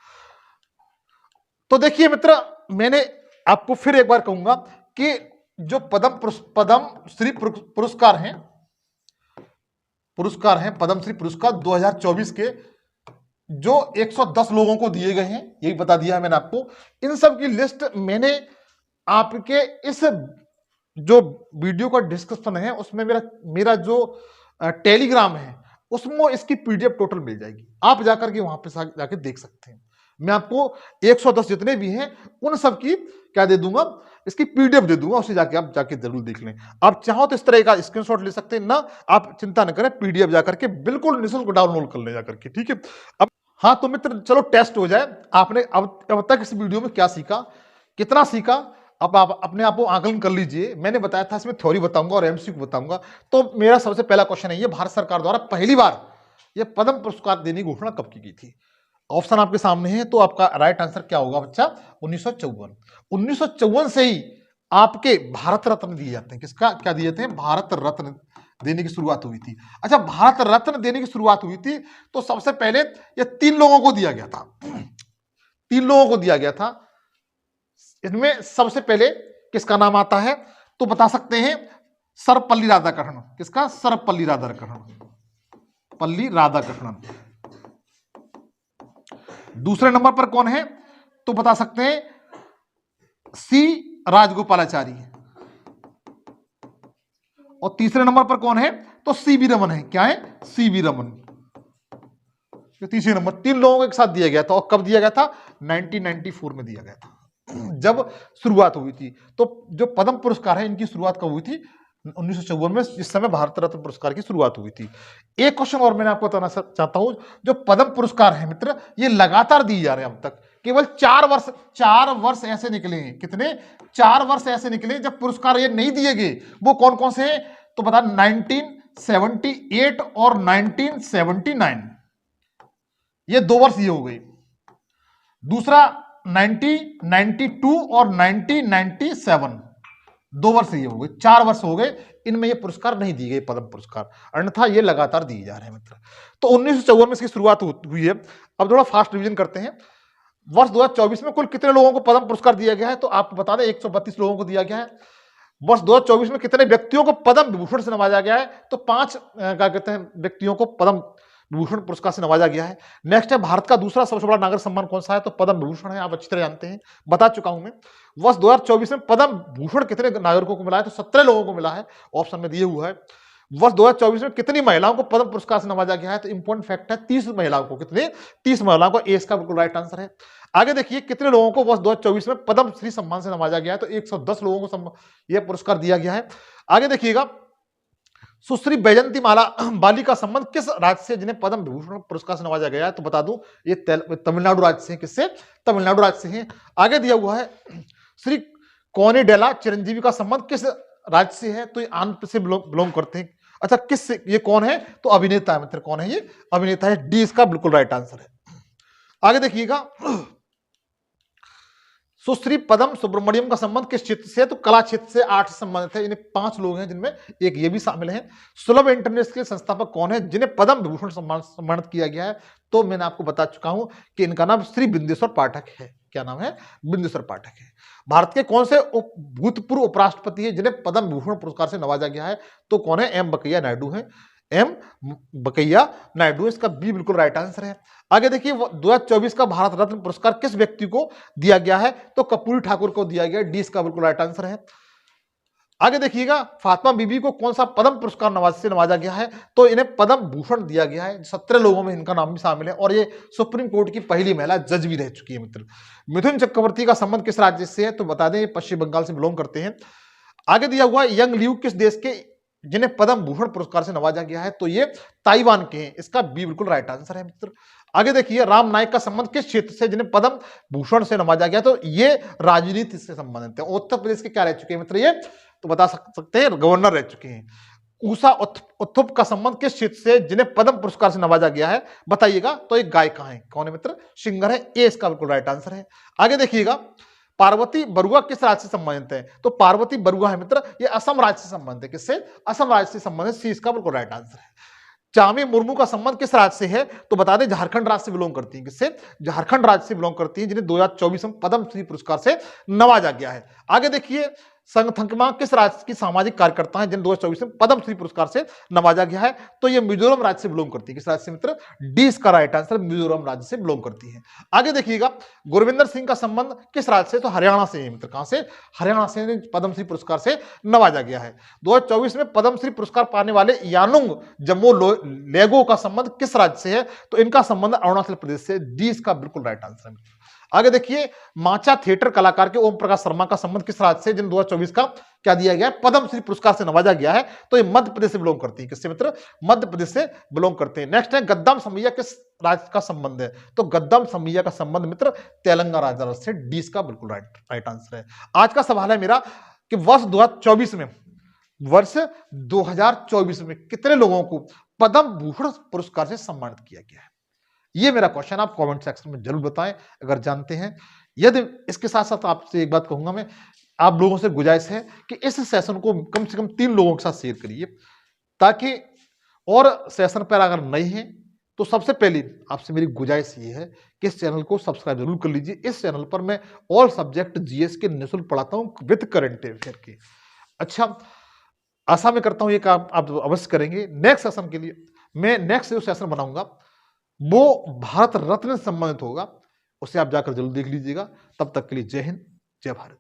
तो देखिए मित्र, मैंने आपको फिर एक बार कहूंगा कि जो पद्मश्री पुरस्कार हैं पद्मश्री पुरस्कार 2024 के जो 110 लोगों को दिए गए हैं, यही बता दिया है मैंने आपको। इन सब की लिस्ट मैंने आपके इस जो वीडियो का डिस्क्रिप्शन है उसमें मेरा जो टेलीग्राम है उसमें इसकी पीडीएफ टोटल मिल जाएगी। आप जाकर के वहां पे जाके देख सकते हैं। मैं आपको 110 जितने भी हैं उन सब की क्या दे दूंगा? इसकी पीडीएफ दे दूंगा, उसे जाके आप जरूर देख लें। आप चाहो तो इस तरह का स्क्रीनशॉट ले सकते हैं ना, आप चिंता न करें, पीडीएफ जाकर के बिल्कुल निःशुल्क डाउनलोड कर ले जाकर के। ठीक है। अब हाँ तो मित्र चलो टेस्ट हो जाए। आपने अब तक इस वीडियो में क्या सीखा, कितना सीखा, अब आप अपने आप को आकलन कर लीजिए। मैंने बताया था इसमें थ्योरी बताऊंगा और एमसीक्यू बताऊंगा। तो मेरा सबसे पहला क्वेश्चन है, ये भारत सरकार द्वारा पहली बार ये पद्म पुरस्कार देने की घोषणा कब की गई थी? ऑप्शन आपके सामने है, तो आपका राइट आंसर क्या होगा बच्चा? 1954। 1954 से ही आपके भारत रत्न दिए जाते हैं। किसका क्या दिए थे? भारत रत्न देने की शुरुआत हुई थी। अच्छा, भारत रत्न देने की शुरुआत हुई थी तो सबसे पहले ये 3 लोगों को दिया गया था। 3 लोगों को दिया गया था। इनमें सबसे पहले किसका नाम आता है तो बता सकते हैं? सर्वपल्ली राधाकृष्णन। किसका? सर्वपल्ली राधाकृष्णन। पल्ली राधाकृष्णन। दूसरे नंबर पर कौन है तो बता सकते हैं? सी राजगोपालाचारी। और तीसरे नंबर पर कौन है तो सीवी रमन है। क्या है? सीवी रमन। तीसरे नंबर 3 लोगों को एक साथ दिया गया था। और कब दिया गया था? 1994 में दिया गया था, जब शुरुआत हुई थी। तो जो पद्म पुरस्कार है इनकी शुरुआत कब हुई थी? 1954 में, जिस समय भारत रत्न पुरस्कार की शुरुआत हुई थी। एक क्वेश्चन और मैंने आपको बताना चाहता हूं, जो पद्म पुरस्कार है मित्र ये लगातार दिए जा रहे हैं। अब तक केवल 4 वर्ष ऐसे निकले हैं। कितने? 4 वर्ष ऐसे निकले जब पुरस्कार ये नहीं दिए गए। वो कौन कौन से हैं तो बता? 1978 और 1979, ये 2 वर्ष ये हो गई। दूसरा 1992 और 1997, 2 वर्ष ये हो गए, 4 वर्ष हो गए, इनमें ये पुरस्कार नहीं दिए गए पद्म पुरस्कार, अन्यथा ये लगातार दिए जा रहे हैं मित्र। तो 1954 में इसकी शुरुआत हुई है। अब थोड़ा फास्ट रिवीजन करते हैं। वर्ष 2024 में कुल कितने लोगों को पद्म पुरस्कार दिया गया है? तो आपको बता दें 132 लोगों को दिया गया है। वर्ष 2024 में कितने व्यक्तियों को पद्म विभूषण से नवाजा गया है? तो 5 क्या कहते हैं व्यक्तियों को पद्म विभूषण पुरस्कार से नवाजा गया है। नेक्स्ट है, भारत का दूसरा सबसे बड़ा नागरिक सम्मान कौन सा है? तो पद्म विभूषण है, आप अच्छी तरह जानते हैं, बता चुका हूं मैं। वर्ष 2024 में पद्म भूषण कितने नागरिकों को मिला है? तो 17 लोगों को मिला है, ऑप्शन में दिए हुआ है। वर्ष 2024 में कितनी महिलाओं को पद्म पुरस्कार से नवाजा गया है? तो इंपॉर्टेंट फैक्ट है 30 महिलाओं को। कितने? 30 महिलाओं को। ए इसका बिल्कुल राइट आंसर है। आगे देखिए कितने लोगों को वर्ष 2024 में पद्म श्री सम्मान से नवाजा गया है? तो 110 लोगों को यह पुरस्कार दिया गया है। आगे देखिएगा, सुश्री बैजंती माला बाली का संबंध किस राज्य से जिन्हें पद्म विभूषण पुरस्कार से नवाजा गया है? तो बता दूं ये तमिलनाडु राज्य से। किससे? तमिलनाडु राज्य से है। आगे दिया हुआ है, श्री कोनिडेला चिरंजीवी का संबंध किस राज्य से है? तो ये आंध्र से बिलोंग करते हैं। अच्छा, किस से? ये कौन है? तो अभिनेता है मित्र। कौन है ये? अभिनेता है। डी इसका बिल्कुल राइट आंसर है। आगे देखिएगा, सुश्री पद्म सुब्रमण्यम का संबंध किस क्षेत्र से है? तो कला क्षेत्र से, आर्ट से संबंधित है। इन्हें 5 लोग हैं जिनमें एक ये भी शामिल है। सुलभ इंटरनेट के संस्थापक कौन है जिन्हें पद्म विभूषण सम्मानित किया गया है? तो मैंने आपको बता चुका हूं कि इनका नाम श्री बिंदेश्वर पाठक है। क्या नाम है? बिंदेश्वर पाठक है। भारत के कौन से भूतपूर्व उपराष्ट्रपति है जिन्हें पद्म विभूषण पुरस्कार से नवाजा गया है? तो कौन है? एम वेंकैया नायडू है। एम वेंकैया नायडू, इसका बी बिल्कुल राइट आंसर है। आगे देखिए, 2024 का भारत रत्न पुरस्कार किस व्यक्ति को दिया गया है? तो कर्पूरी ठाकुर को दिया गया। डी इसका बिल्कुल राइट आंसर है। आगे देखिएगा, फातिमा बीबी को कौन सा पद्म पुरस्कार से नवाजा गया है? तो इन्हें पद्म भूषण दिया गया है। 17 लोगों में इनका नाम भी शामिल है और ये सुप्रीम कोर्ट की पहली महिला जज भी रह चुकी है मित्र। मिथुन चक्रवर्ती का संबंध किस राज्य से है? तो बता दें पश्चिम बंगाल से बिलोंग करते हैं। आगे दिया हुआ, यंग लियू किस देश के जिन्हें पद्म भूषण पुरस्कार से नवाजा गया है? तो ये ताइवान के हैं। इसका बी बिल्कुल राइट आंसर है मित्र। आगे देखिए, राम नाईक का संबंध किस क्षेत्र से जिन्हें पद्म भूषण से नवाजा गया? तो ये राजनीति से संबंधित है। उत्तर प्रदेश के क्या रह चुके हैं मित्र ये? तो बता सकते हैं गवर्नर रह चुके हैं। उषा उत्थुप का संबंध किस क्षेत्र से जिन्हें पद्म पुरस्कार से नवाजा गया है? बताइएगा। तो एक गायिका है। कौन है मित्र? सिंगर है। ए इसका बिल्कुल राइट आंसर है। आगे देखिएगा, पार्वती बरुआ किस राज्य से संबंधित है? तो पार्वती बरुआ है मित्र, ये असम राज्य से संबंधित है। किससे? असम राज्य से संबंधित। सी इसका बिल्कुल राइट आंसर है। चामी मुर्मू का संबंध किस राज्य से है? तो बता दें झारखंड राज्य से बिलोंग करती हैं। किससे? झारखंड राज्य से बिलोंग करती हैं, जिन्हें 2024 में पद्म श्री पुरस्कार से नवाजा गया है। आगे देखिए, संगथंगमा किस राज्य की सामाजिक कार्यकर्ता है जिन्हें 2024 में पद्म श्री पुरस्कार से नवाजा गया है? तो ये मिजोरम राज्य से बिलोंग करती है। किस राज्य से मित्र? डी इसका राइट आंसर, मिजोरम राज्य से बिलोंग करती है। आगे देखिएगा, गुरविंदर सिंह का संबंध किस राज्य से? तो हरियाणा से है मित्र। कहां से? हरियाणा से पद्म श्री पुरस्कार से नवाजा गया है। 2024 में पद्म श्री पुरस्कार पाने वाले यानुंग जम्मो लेगो का संबंध किस राज्य से है? तो इनका संबंध अरुणाचल प्रदेश से। डी इसका बिल्कुल राइट आंसर है। आगे देखिए, माचा थिएटर कलाकार के ओम प्रकाश शर्मा का संबंध किस राज्य से जिन्हें 2024 का क्या दिया गया है? पद्म श्री पुरस्कार से नवाजा गया है? तो ये मध्य प्रदेश से बिलोंग करती है। किससे मित्र? मध्य प्रदेश से बिलोंग करते हैं। नेक्स्ट है, गद्दाम समैया किस राज्य का संबंध है? तो गद्दाम समैया का संबंध मित्र तेलंगाना राज्य से। डी इसका बिल्कुल राइट आंसर है। आज का सवाल है मेरा कि वर्ष 2024 में कितने लोगों को पद्म भूषण पुरस्कार से सम्मानित किया गया है? ये मेरा क्वेश्चन, आप कमेंट सेक्शन में जरूर बताएं अगर जानते हैं। यदि इसके साथ साथ आपसे एक बात कहूंगा मैं, आप लोगों से गुजारिश है कि इस सेशन को कम से कम 3 लोगों के साथ शेयर करिए, ताकि और सेशन पर अगर नए हैं तो सबसे पहले आपसे मेरी गुजारिश ये है कि इस चैनल को सब्सक्राइब जरूर कर लीजिए। इस चैनल पर मैं ऑल सब्जेक्ट जीएस के निःशुल्क पढ़ाता हूं विद करंट अफेयर के। अच्छा, आशा में करता हूं ये काम आप अवश्य करेंगे। नेक्स्ट सेशन के लिए मैं नेक्स्ट जो सेशन बनाऊंगा वो भारत रत्न से संबंधित होगा, उसे आप जाकर जरूर देख लीजिएगा। तब तक के लिए जय हिंद, जय भारत।